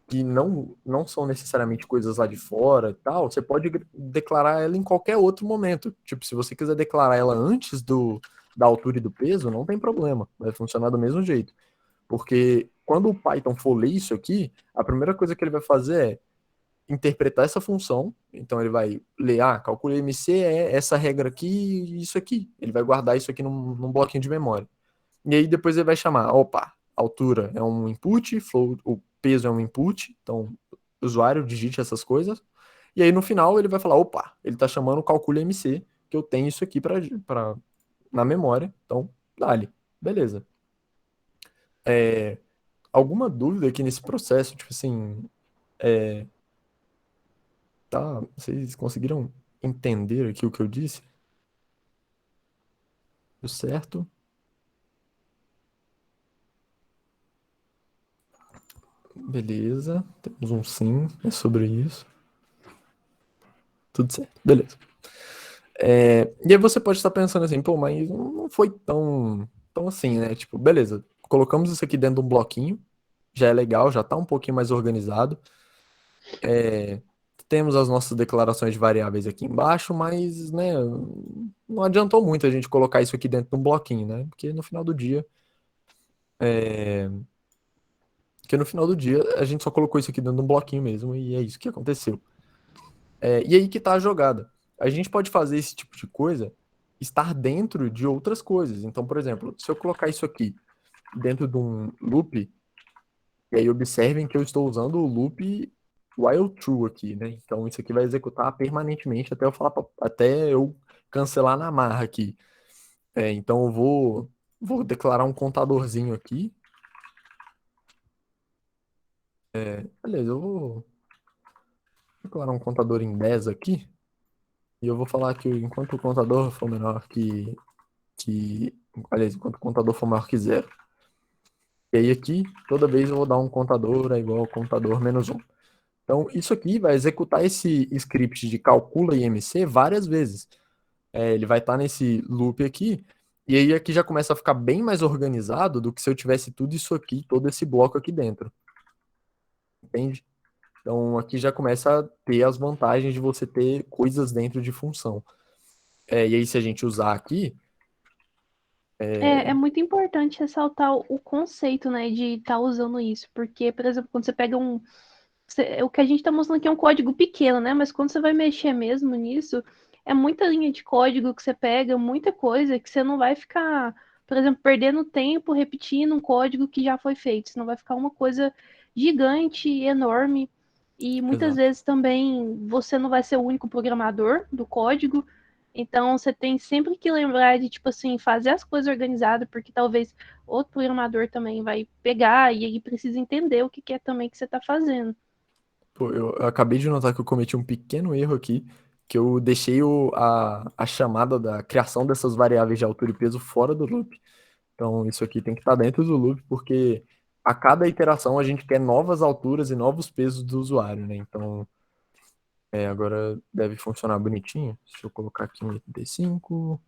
que não são necessariamente coisas lá de fora e tal, você pode declarar ela em qualquer outro momento. Tipo, se você quiser declarar ela antes da altura e do peso, não tem problema, vai funcionar do mesmo jeito. Porque quando o Python for ler isso aqui, a primeira coisa que ele vai fazer é interpretar essa função. Então ele vai ler, calcule MC é essa regra aqui e isso aqui. Ele vai guardar isso aqui num bloquinho de memória. E aí depois ele vai chamar, opa, altura é um input, o peso é um input, então o usuário digite essas coisas. E aí no final ele vai falar, opa, ele está chamando o calcule MC, que eu tenho isso aqui na memória. Então, dale. Beleza. Alguma dúvida aqui nesse processo? Tipo assim, tá? Vocês conseguiram entender aqui o que eu disse? Deu certo? Beleza. Temos um sim, é sobre isso. Tudo certo. Beleza. E aí você pode estar pensando assim, pô, mas não foi tão assim, né? Tipo, beleza, colocamos isso aqui dentro de um bloquinho, já é legal, já tá um pouquinho mais organizado. Temos as nossas declarações de variáveis aqui embaixo, mas, né, não adiantou muito a gente colocar isso aqui dentro de um bloquinho, né? Porque no final do dia, a gente só colocou isso aqui dentro de um bloquinho mesmo, e é isso que aconteceu. E aí que tá a jogada. A gente pode fazer esse tipo de coisa estar dentro de outras coisas. Então, por exemplo, se eu colocar isso aqui dentro de um loop, e aí observem que eu estou usando o loop while true aqui, né? Então isso aqui vai executar permanentemente até eu cancelar na marra aqui. Então eu vou declarar um contadorzinho aqui. Beleza, eu vou declarar um contador em 10 aqui. E eu vou falar que enquanto o contador for menor aliás, enquanto o contador for maior que 0. E aí aqui, toda vez eu vou dar um contador igual ao contador menos 1. Então, isso aqui vai executar esse script de calcula IMC várias vezes. Ele vai estar nesse loop aqui, e aí aqui já começa a ficar bem mais organizado do que se eu tivesse tudo isso aqui, todo esse bloco aqui dentro. Entende? Então, aqui já começa a ter as vantagens de você ter coisas dentro de função. E aí, se a gente usar aqui, É muito importante ressaltar o conceito, né, de estar usando isso, porque, por exemplo, quando você pega o que a gente está mostrando aqui é um código pequeno, né, mas quando você vai mexer mesmo nisso, é muita linha de código que você pega, muita coisa que você não vai ficar, por exemplo, perdendo tempo repetindo um código que já foi feito, senão vai ficar uma coisa gigante, enorme, e muitas exato. vezes também você não vai ser o único programador do código. Então, você tem sempre que lembrar de, tipo assim, fazer as coisas organizadas, porque talvez outro programador também vai pegar e aí precisa entender o que é também que você está fazendo. Pô, eu acabei de notar que eu cometi um pequeno erro aqui, que eu deixei a chamada da criação dessas variáveis de altura e peso fora do loop. Então, isso aqui tem que estar dentro do loop, porque a cada iteração a gente quer novas alturas e novos pesos do usuário, né? Então, agora deve funcionar bonitinho. Deixa eu colocar aqui um 85,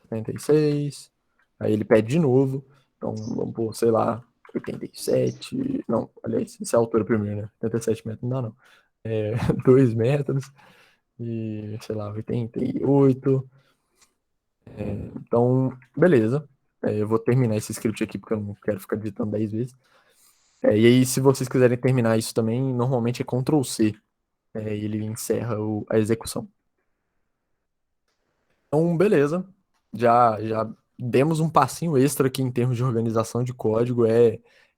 76. Aí ele pede de novo. Então, vamos pôr, sei lá, 87. Não, aliás, essa é a altura primeiro, né? 87 metros não dá, não. 2 metros. E, sei lá, 88. Então, beleza. Eu vou terminar esse script aqui porque eu não quero ficar digitando 10 vezes. E aí, se vocês quiserem terminar isso também, normalmente é Ctrl C. E ele encerra a execução. Então, beleza. Já demos um passinho extra aqui em termos de organização de código.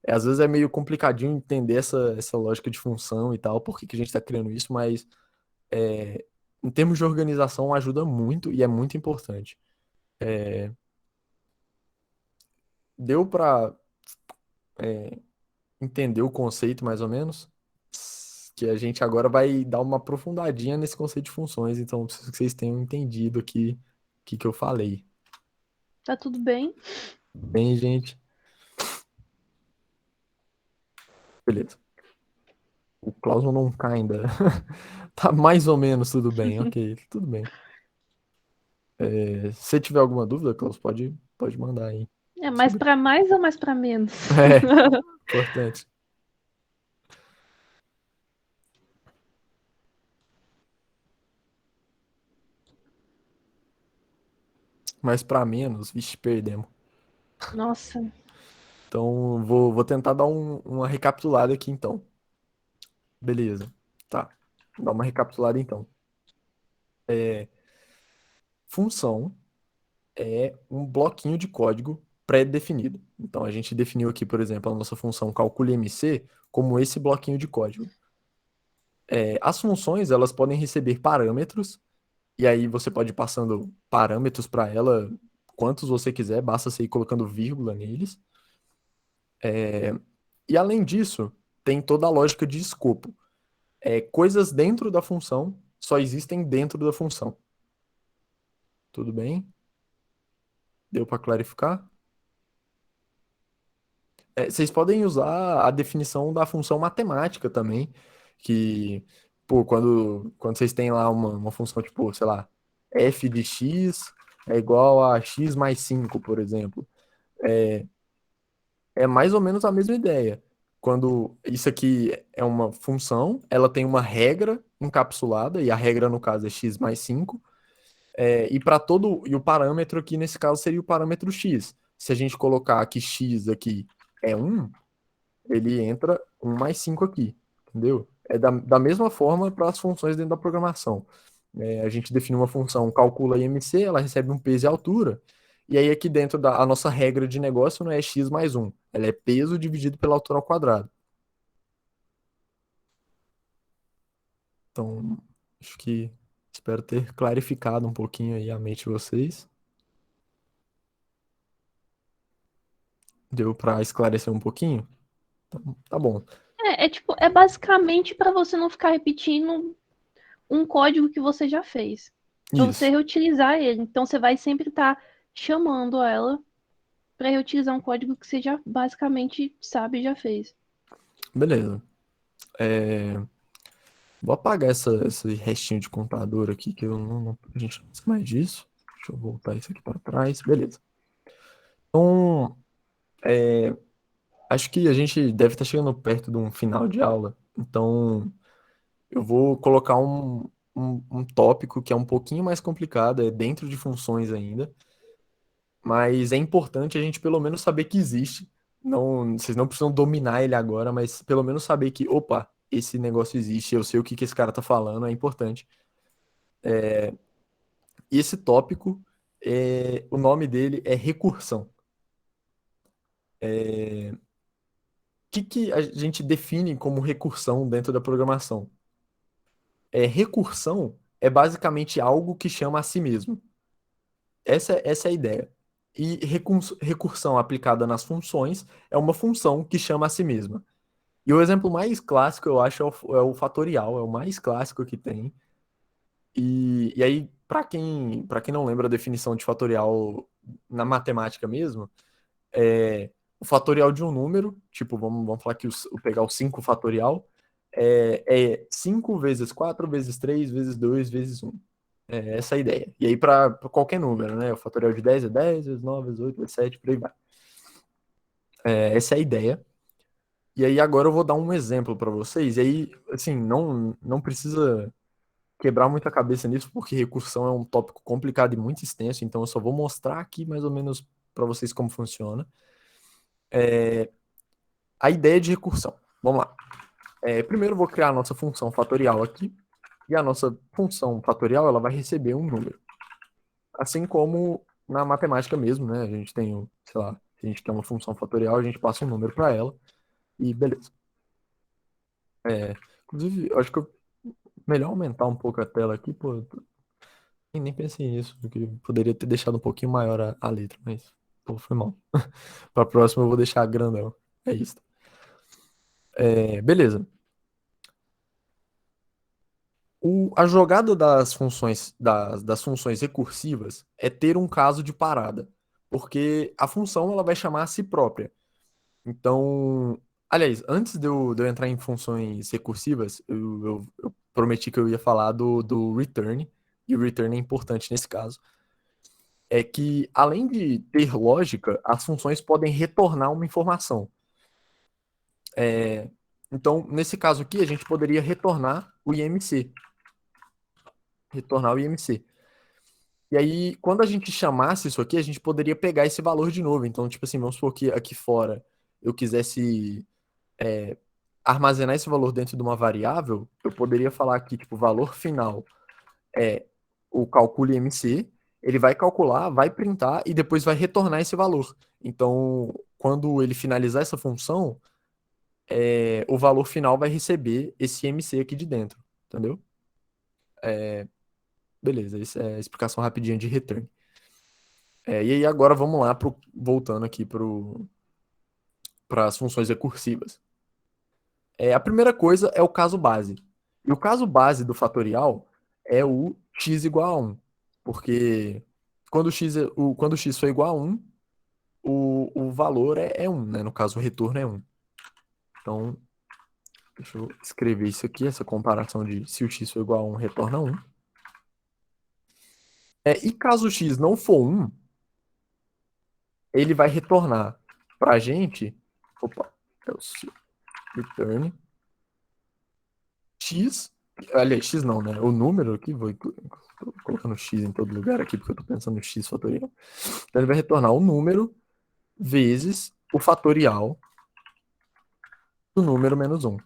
Às vezes é meio complicadinho entender essa lógica de função e tal, por que que a gente está criando isso, mas em termos de organização ajuda muito e é muito importante. Deu para entender o conceito mais ou menos? Que a gente agora vai dar uma aprofundadinha nesse conceito de funções, então preciso que vocês tenham entendido aqui o que eu falei. Tá tudo bem? Bem, gente? Beleza. O Klaus não cai ainda. Tá mais ou menos tudo bem, ok, tudo bem. Se tiver alguma dúvida, Klaus, pode mandar aí. É mais para mais ou mais para menos? É, importante. Mas para menos, vixe, perdemos. Nossa, Então, vou tentar dar uma recapitulada aqui, então. Beleza. Tá. Vou dar uma recapitulada, então. Função é um bloquinho de código pré-definido. Então, a gente definiu aqui, por exemplo, a nossa função calcule_mc como esse bloquinho de código. As funções, elas podem receber parâmetros, e aí você pode ir passando parâmetros para ela, quantos você quiser, basta você ir colocando vírgula neles. E além disso, tem toda a lógica de escopo. Coisas dentro da função só existem dentro da função. Tudo bem? Deu para clarificar? Vocês podem usar a definição da função matemática também, que, pô, quando vocês têm lá uma função tipo, sei lá, f de x é igual a x mais 5, por exemplo. É mais ou menos a mesma ideia. Quando isso aqui é uma função, ela tem uma regra encapsulada, e a regra, no caso, é x mais 5. E o parâmetro aqui, nesse caso, seria o parâmetro x. Se a gente colocar que x aqui é 1, ele entra 1 mais 5 aqui, entendeu? Da mesma forma para as funções dentro da programação. A gente define uma função, calcula IMC, ela recebe um peso e altura, e aí aqui dentro a nossa regra de negócio não é x mais 1, ela é peso dividido pela altura ao quadrado. Então, acho que Espero ter clarificado um pouquinho aí a mente de vocês. Deu para esclarecer um pouquinho? Então, tá bom. Tipo, é basicamente para você não ficar repetindo um código que você já fez. Para você Isso. reutilizar ele. Então você vai sempre estar chamando ela para reutilizar um código que você já basicamente sabe e já fez. Beleza. Vou apagar esse restinho de computador aqui, que eu a gente não precisa mais disso. Deixa eu voltar isso aqui para trás. Beleza. Então, acho que a gente deve estar chegando perto de um final de aula. Então, eu vou colocar um tópico que é um pouquinho mais complicado, é dentro de funções ainda. Mas é importante a gente pelo menos saber que existe. Não, vocês não precisam dominar ele agora, mas pelo menos saber que, opa, esse negócio existe, eu sei o que esse cara tá falando, é importante. E esse tópico, o nome dele é recursão. O que a gente define como recursão dentro da programação? Recursão é basicamente algo que chama a si mesmo. Essa é a ideia. E recursão aplicada nas funções é uma função que chama a si mesma. E o exemplo mais clássico, eu acho, é o fatorial, é o mais clássico que tem. E aí, para quem não lembra a definição de fatorial na matemática mesmo, o fatorial de um número, tipo, vamos falar que pegar o 5 fatorial, é 5 vezes 4 vezes 3 vezes 2 vezes um. É essa a ideia. E aí, para qualquer número, né? O fatorial de 10 é 10 vezes 9 vezes 8 vezes 7, por aí vai. Essa é a ideia. E aí, agora eu vou dar um exemplo para vocês. E aí, assim, não precisa quebrar muita cabeça nisso, porque recursão é um tópico complicado e muito extenso. Então, eu só vou mostrar aqui mais ou menos para vocês como funciona. A ideia de recursão. Vamos lá. Primeiro, eu vou criar a nossa função fatorial aqui. E a nossa função fatorial, ela vai receber um número. Assim como na matemática mesmo, né? A gente tem, sei lá, se a gente quer uma função fatorial, a gente passa um número para ela e beleza. Inclusive, eu acho que melhor aumentar um pouco a tela aqui, pô. Nem pensei nisso, porque poderia ter deixado um pouquinho maior a letra, mas, pô, foi mal. Pra próxima eu vou deixar grandão. É isso. Beleza. A jogada das funções recursivas é ter um caso de parada, porque a função ela vai chamar a si própria. Então, aliás, antes de eu entrar em funções recursivas, eu prometi que eu ia falar do return, e o return é importante nesse caso. É que, além de ter lógica, as funções podem retornar uma informação. Então, nesse caso aqui, a gente poderia retornar o IMC. Retornar o IMC. E aí, quando a gente chamasse isso aqui, a gente poderia pegar esse valor de novo. Então, tipo assim, vamos supor que aqui fora eu quisesse armazenar esse valor dentro de uma variável, eu poderia falar aqui, tipo, o valor final é o cálculo IMC, ele vai calcular, vai printar e depois vai retornar esse valor. Então, quando ele finalizar essa função, o valor final vai receber esse IMC aqui de dentro, entendeu? Beleza, essa é a explicação rapidinha de return. E aí agora vamos lá, voltando aqui para as funções recursivas. A primeira coisa é o caso base. E o caso base do fatorial é o x igual a 1. Porque quando x for igual a 1, o valor é 1, né? No caso, o retorno é 1. Então, deixa eu escrever isso aqui, essa comparação de se o x for igual a 1, retorna 1. E caso o x não for 1, ele vai retornar para a gente... Opa, é o return x... Aliás, x não, né? O número aqui, tô colocando x em todo lugar aqui, porque eu tô pensando no x fatorial. Então, ele vai retornar o número vezes o fatorial do número menos 1.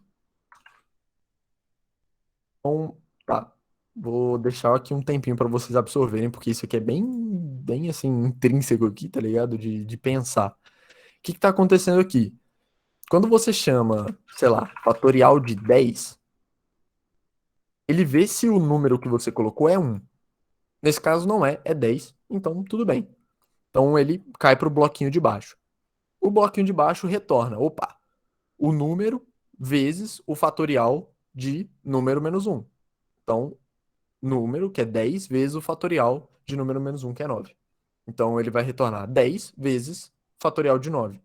Então, tá. Vou deixar aqui um tempinho para vocês absorverem, porque isso aqui é bem assim, intrínseco aqui, tá ligado? De pensar. O que tá acontecendo aqui? Quando você chama, sei lá, fatorial de 10, ele vê se o número que você colocou é 1. Nesse caso não é, é 10, então tudo bem. Então ele cai para o bloquinho de baixo. O bloquinho de baixo retorna, opa, o número vezes o fatorial de número menos 1. Então, número, que é 10, vezes o fatorial de número menos 1, que é 9. Então, ele vai retornar 10 vezes fatorial de 9.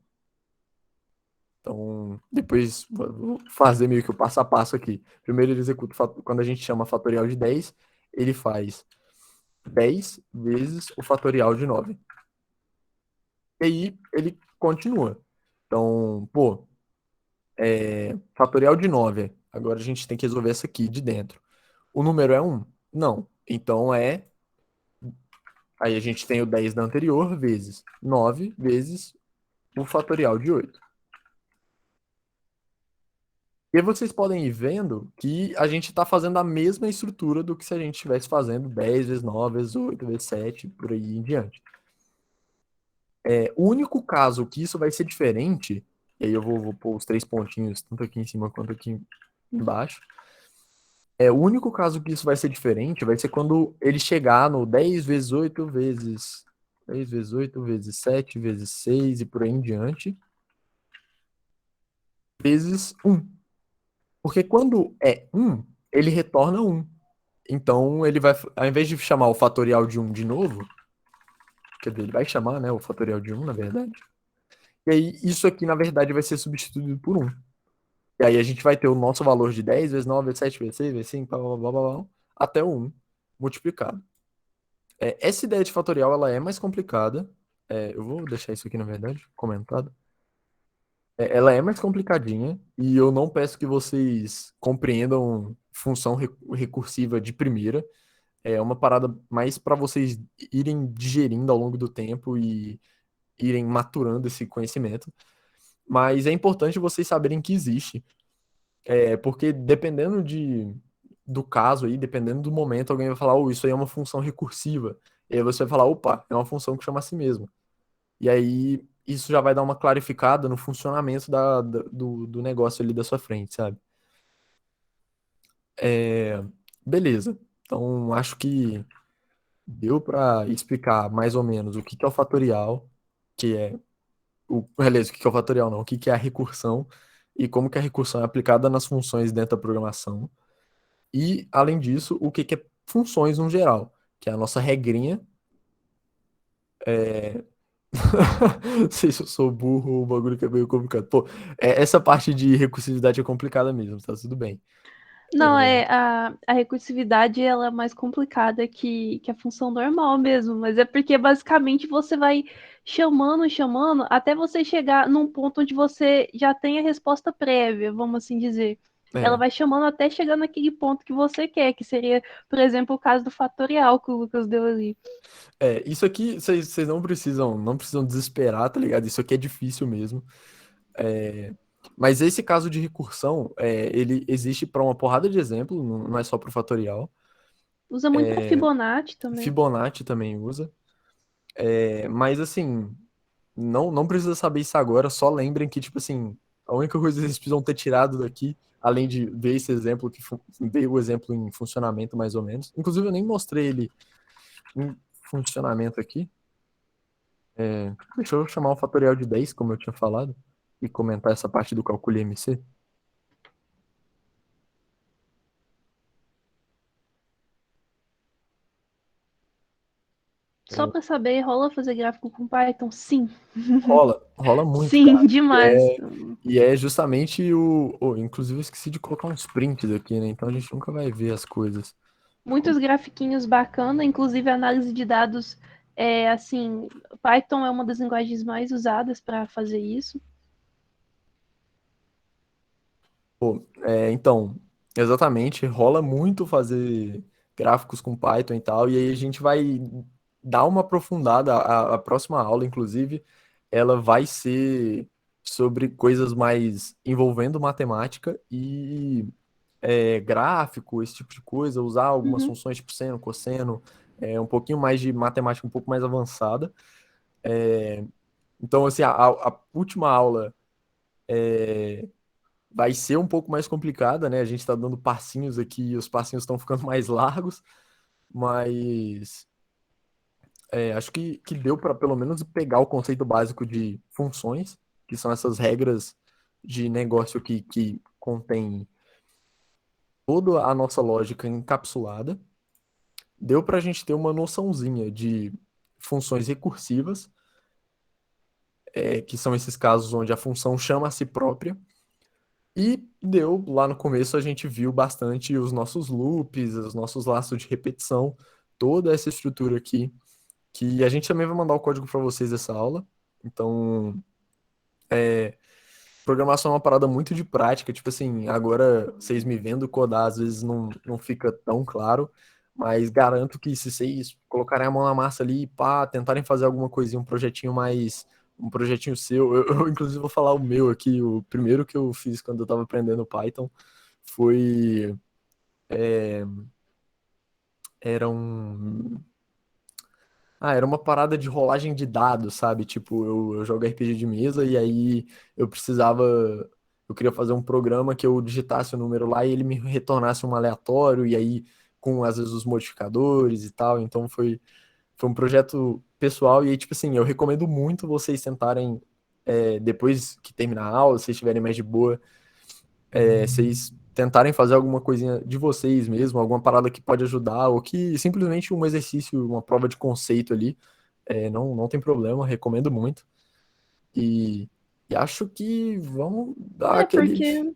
Então, depois vou fazer meio que o passo a passo aqui. Primeiro ele executa, quando a gente chama fatorial de 10, ele faz 10 vezes o fatorial de 9. E aí ele continua. Então, pô, fatorial de 9. Agora a gente tem que resolver essa aqui de dentro. O número é 1? Não. Então é. Aí a gente tem o 10 da anterior vezes 9 vezes o fatorial de 8. E aí vocês podem ir vendo que a gente está fazendo a mesma estrutura do que se a gente estivesse fazendo 10 vezes 9 vezes 8 vezes 7, por aí em diante. O único caso que isso vai ser diferente, e aí eu vou pôr os 3 pontinhos, tanto aqui em cima quanto aqui embaixo. O único caso que isso vai ser diferente vai ser quando ele chegar no 10 vezes 8 vezes 10 vezes 8 vezes 7 vezes 6 e por aí em diante, vezes 1. Porque quando é 1, ele retorna 1. Então, ele vai, ao invés de chamar o fatorial de 1 de novo, quer dizer, ele vai chamar, né, o fatorial de 1, na verdade. E aí, isso aqui, na verdade, vai ser substituído por 1. E aí, a gente vai ter o nosso valor de 10 vezes 9 vezes 7 vezes 6 vezes 5, blá, blá, blá, blá, blá, até o 1 multiplicado. Essa ideia de fatorial, ela é mais complicada. Eu vou deixar isso aqui, na verdade, comentado. Ela é mais complicadinha e eu não peço que vocês compreendam função recursiva de primeira. É uma parada mais para vocês irem digerindo ao longo do tempo e irem maturando esse conhecimento. Mas é importante vocês saberem que existe. Porque dependendo do caso aí, dependendo do momento, alguém vai falar, oh, isso aí é uma função recursiva. E aí você vai falar, opa, é uma função que chama a si mesmo. E aí isso já vai dar uma clarificada no funcionamento do negócio ali da sua frente, sabe? Beleza. Então, acho que deu para explicar mais ou menos o que que é o fatorial, que é aliás, o que que é o fatorial não, o que que é a recursão e como que a recursão é aplicada nas funções dentro da programação. E, além disso, o que que é funções no geral, que é a nossa regrinha. Não sei se eu sou burro ou o bagulho que é meio complicado. Pô, essa parte de recursividade é complicada mesmo, tá tudo bem. Não, a recursividade ela é mais complicada que a função normal mesmo, mas é porque basicamente você vai chamando, chamando, até você chegar num ponto onde você já tem a resposta prévia, vamos assim dizer. Ela É, vai chamando até chegar naquele ponto que você quer, que seria, por exemplo, o caso do fatorial que o Lucas deu ali. isso aqui vocês não precisam desesperar, tá ligado? Isso aqui é difícil mesmo. É, mas esse caso de recursão, ele existe para uma porrada de exemplos, não é só para o fatorial. Usa muito para Fibonacci também. Fibonacci também usa. Mas assim, não precisa saber isso agora, só lembrem que, tipo assim, a única coisa que vocês precisam ter tirado daqui, além de ver esse exemplo, ver o exemplo em funcionamento mais ou menos. Inclusive, eu nem mostrei ele em funcionamento aqui. Deixa eu chamar o fatorial de 10, como eu tinha falado, e comentar essa parte do cálculo IMC. Só para saber, rola fazer gráfico com Python? Sim. Rola muito, Sim, cara. demais. E é justamente inclusive, eu esqueci de colocar uns prints aqui, né? Então a gente nunca vai ver as coisas. Muitos grafiquinhos bacana, inclusive análise de dados, assim, Python é uma das linguagens mais usadas para fazer isso. Então, exatamente, rola muito fazer gráficos com Python e tal, e aí a gente vai dar uma aprofundada. A próxima aula, inclusive, ela vai ser sobre coisas mais envolvendo matemática e gráfico, esse tipo de coisa, usar algumas Uhum. funções tipo seno, cosseno, um pouquinho mais de matemática um pouco mais avançada. Então, assim, a última aula vai ser um pouco mais complicada, né? A gente está dando passinhos aqui e os passinhos estão ficando mais largos, mas acho que deu para pelo menos pegar o conceito básico de funções, que são essas regras de negócio que contém toda a nossa lógica encapsulada. Deu para a gente ter uma noçãozinha de funções recursivas, que são esses casos onde a função chama a si própria. E deu, lá no começo a gente viu bastante os nossos loops, os nossos laços de repetição, toda essa estrutura aqui, que a gente também vai mandar o código para vocês dessa aula. Então, programação é uma parada muito de prática, tipo assim, agora vocês me vendo codar, às vezes não fica tão claro, mas garanto que se vocês colocarem a mão na massa ali e pá, tentarem fazer alguma coisinha, um projetinho seu, eu inclusive vou falar o meu aqui, o primeiro que eu fiz quando eu tava aprendendo Python foi, era um, era uma parada de rolagem de dados, sabe? Tipo, eu jogo RPG de mesa e aí eu precisava. Eu queria fazer um programa que eu digitasse o número lá e ele me retornasse um aleatório, e aí com às vezes os modificadores e tal. Então foi um projeto pessoal, e aí, tipo assim, eu recomendo muito vocês tentarem, depois que terminar a aula, se vocês estiverem mais de boa, vocês tentarem fazer alguma coisinha de vocês mesmo, alguma parada que pode ajudar, ou que simplesmente um exercício, uma prova de conceito ali, não tem problema, recomendo muito. E, e acho que vamos dar aquele. Porque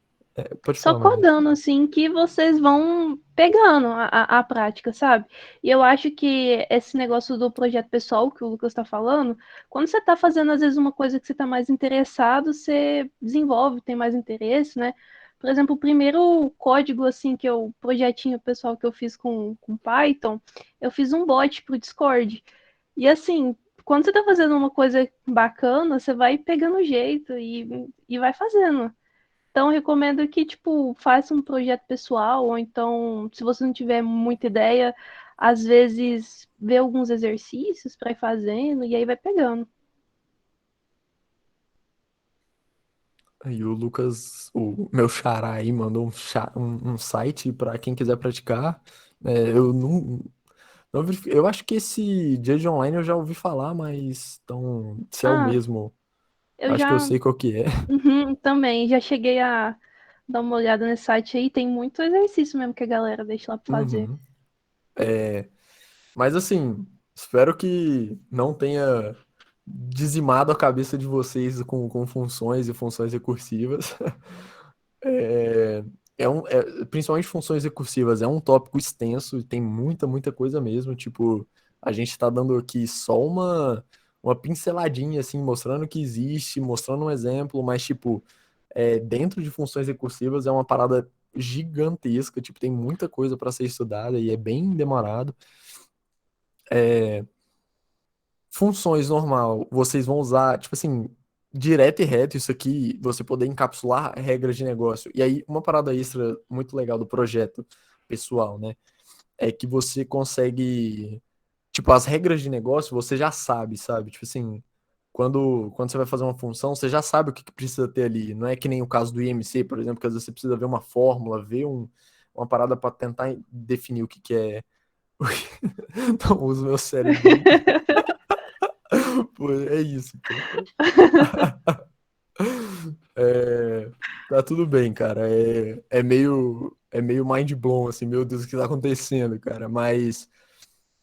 Pode só falar, Maria. codando, assim, que vocês vão pegando a prática, sabe? E eu acho que esse negócio do projeto pessoal que o Lucas está falando, quando você está fazendo, às vezes, uma coisa que você está mais interessado, você desenvolve, tem mais interesse, né? Por exemplo, o primeiro código, assim, projetinho pessoal que eu fiz com Python, eu fiz um bot pro Discord. E, assim, quando você está fazendo uma coisa bacana, você vai pegando jeito e vai fazendo. Então, eu recomendo que, tipo, faça um projeto pessoal, ou então, se você não tiver muita ideia, às vezes vê alguns exercícios para ir fazendo e aí vai pegando. Aí o Lucas, o meu xará aí, mandou um site para quem quiser praticar. Eu eu acho que esse dia de online eu já ouvi falar, mas então, se é o Ah, mesmo, eu acho que eu já sei qual que é. também já cheguei a dar uma olhada nesse site aí, tem muito exercício mesmo que a galera deixa lá para fazer. Uhum. Mas assim, espero que não tenha dizimado a cabeça de vocês com funções e funções recursivas. É, principalmente funções recursivas, é um tópico extenso e tem muita coisa mesmo. Tipo, a gente está dando aqui só uma pinceladinha, assim, mostrando que existe, mostrando um exemplo, mas, tipo, dentro de funções recursivas é uma parada gigantesca, tipo, tem muita coisa para ser estudada e é bem demorado. Funções normal, vocês vão usar, tipo assim, direto e reto isso aqui, você poder encapsular regras de negócio. E aí, uma parada extra muito legal do projeto pessoal, né? É que você consegue, tipo, as regras de negócio você já sabe? Tipo assim, quando você vai fazer uma função, você já sabe o que precisa ter ali. Não é que nem o caso do IMC, por exemplo, que às vezes você precisa ver uma fórmula, ver uma parada para tentar definir o que é. Então, uso meu cérebro. Pô, é isso, pô. É, tá tudo bem, cara. É meio mind blown, assim, meu Deus, o que tá acontecendo, cara? Mas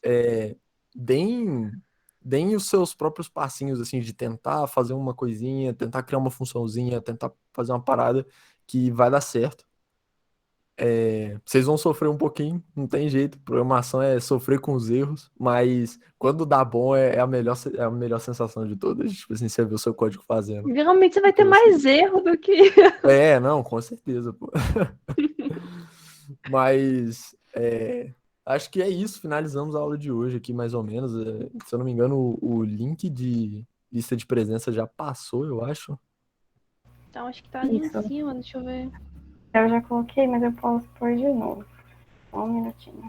é, deem, deem os seus próprios passinhos, assim, de tentar fazer uma coisinha, tentar criar uma funçãozinha, tentar fazer uma parada que vai dar certo. Vocês vão sofrer um pouquinho, não tem jeito. Programação é sofrer com os erros, mas quando dá bom é a melhor sensação de todas. Tipo assim, você vê o seu código fazendo. Geralmente você O vai que ter você. mais erro do que. Não, com certeza, pô. Mas acho que é isso. Finalizamos a aula de hoje aqui, mais ou menos. Se eu não me engano, o link de lista de presença já passou, eu acho. Então, acho que tá ali em Isso. cima, deixa eu ver. Eu já coloquei, mas eu posso pôr de novo. Só um minutinho.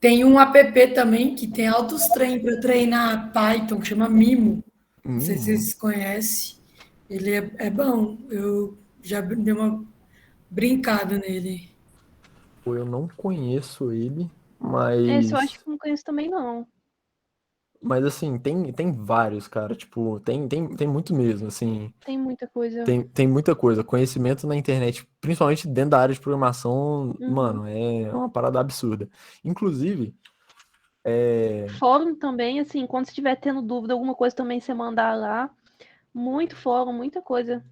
Tem um app também que tem altos treinos para treinar Python, que chama Mimo. Não sei se vocês conhecem. Ele é bom. Eu já dei uma brincada nele. Pô, eu não conheço ele, Esse eu acho mas. que eu não conheço também, não. Mas assim, tem vários, cara. Tipo, tem muito mesmo, assim. Tem muita coisa. Tem muita coisa. Conhecimento na internet, principalmente dentro da área de programação, Uhum. mano, é uma parada absurda. Inclusive, Fórum também, assim, quando você estiver tendo dúvida, alguma coisa também você mandar lá. Muito fórum, muita coisa.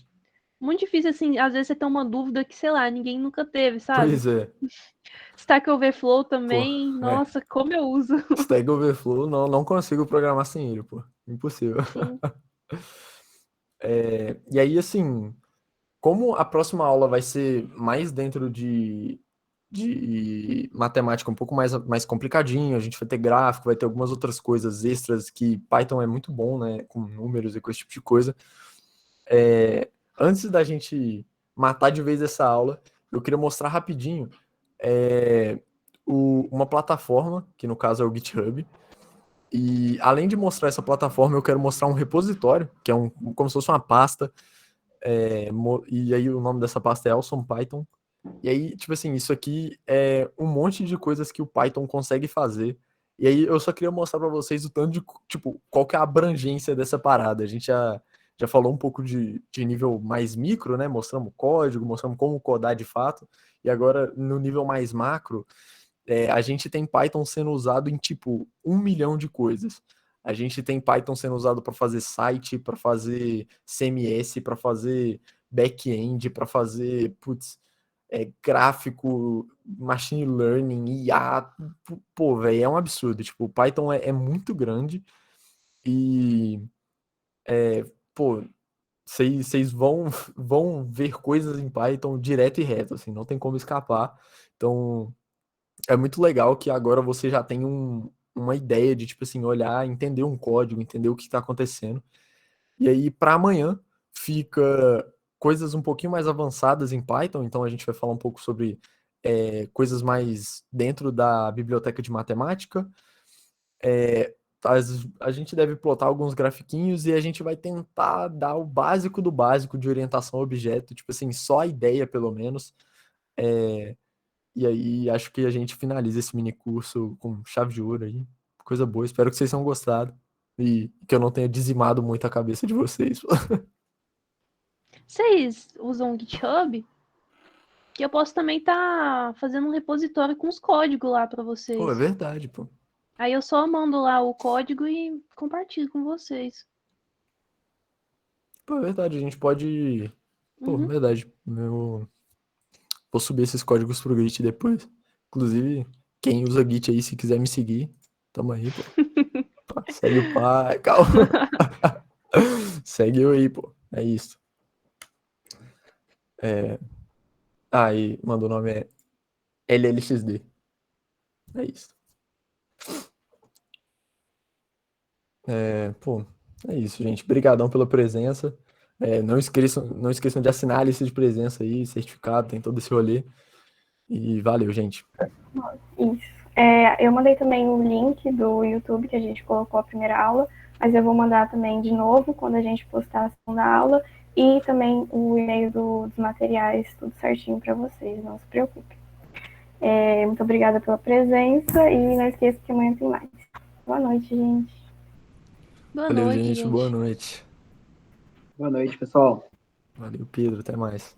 Muito difícil, assim, às vezes você tem uma dúvida que, sei lá, ninguém nunca teve, sabe? pois é, Stack Overflow pô, também, é. nossa, como eu uso. Stack Overflow, não consigo programar sem ele, pô. Impossível. Sim. E aí, assim, como a próxima aula vai ser mais dentro de matemática um pouco mais complicadinho, a gente vai ter gráfico, vai ter algumas outras coisas extras que Python é muito bom, né, com números e com esse tipo de coisa. Antes da gente matar de vez essa aula, eu queria mostrar rapidinho é, uma plataforma, que no caso é o GitHub, e além de mostrar essa plataforma, eu quero mostrar um repositório, que é como se fosse uma pasta, e aí o nome dessa pasta é Awesome Python. E aí, tipo assim, isso aqui é um monte de coisas que o Python consegue fazer. E aí eu só queria mostrar para vocês o tanto de, tipo, qual que é a abrangência dessa parada. A gente já falou um pouco de nível mais micro, né? Mostramos código, mostramos como codar de fato. E agora, no nível mais macro, a gente tem Python sendo usado em, tipo, 1 milhão de coisas. A gente tem Python sendo usado para fazer site, para fazer CMS, para fazer back-end, para fazer, putz, gráfico, machine learning, IA, pô, velho, é um absurdo. Tipo, o Python é muito grande e, pô, vocês vão ver coisas em Python direto e reto, assim, não tem como escapar. Então, é muito legal que agora você já tem uma ideia de, tipo assim, olhar, entender um código, entender o que está acontecendo. E aí, para amanhã, fica coisas um pouquinho mais avançadas em Python. Então, a gente vai falar um pouco sobre coisas mais dentro da biblioteca de matemática. É, a gente deve plotar alguns grafiquinhos e a gente vai tentar dar o básico do básico de orientação a objeto, tipo assim, só a ideia, pelo menos. E aí, acho que a gente finaliza esse mini curso com chave de ouro aí. Coisa boa. Espero que vocês tenham gostado e que eu não tenha dizimado muito a cabeça de vocês. Vocês usam o GitHub? Que eu posso também estar fazendo um repositório com os códigos lá para Pô, é vocês. verdade, pô. Aí eu só mando lá o código e compartilho com vocês. Pô, é verdade, a gente pode. Pô, é Uhum. verdade. Vou subir esses códigos pro Git depois. Inclusive, quem usa Git aí, se quiser me seguir, tamo aí, pô. Pá, segue o pai, calma. Segue eu aí, pô. É isso. Aí, manda o nome é LLXD. É isso. Pô, é isso, gente. Obrigadão pela presença. Não esqueçam de assinar a lista de presença aí, certificado, tem todo esse rolê. E valeu, gente. Isso. Eu mandei também o link do YouTube que a gente colocou a primeira aula, mas eu vou mandar também de novo quando a gente postar a segunda aula e também o e-mail dos materiais, tudo certinho para vocês, não se preocupem. Muito obrigada pela presença e não esqueça que amanhã tem mais. Boa noite, gente. Boa Valeu, noite, gente. Boa gente. noite. Boa noite, pessoal. Valeu, Pedro. Até mais.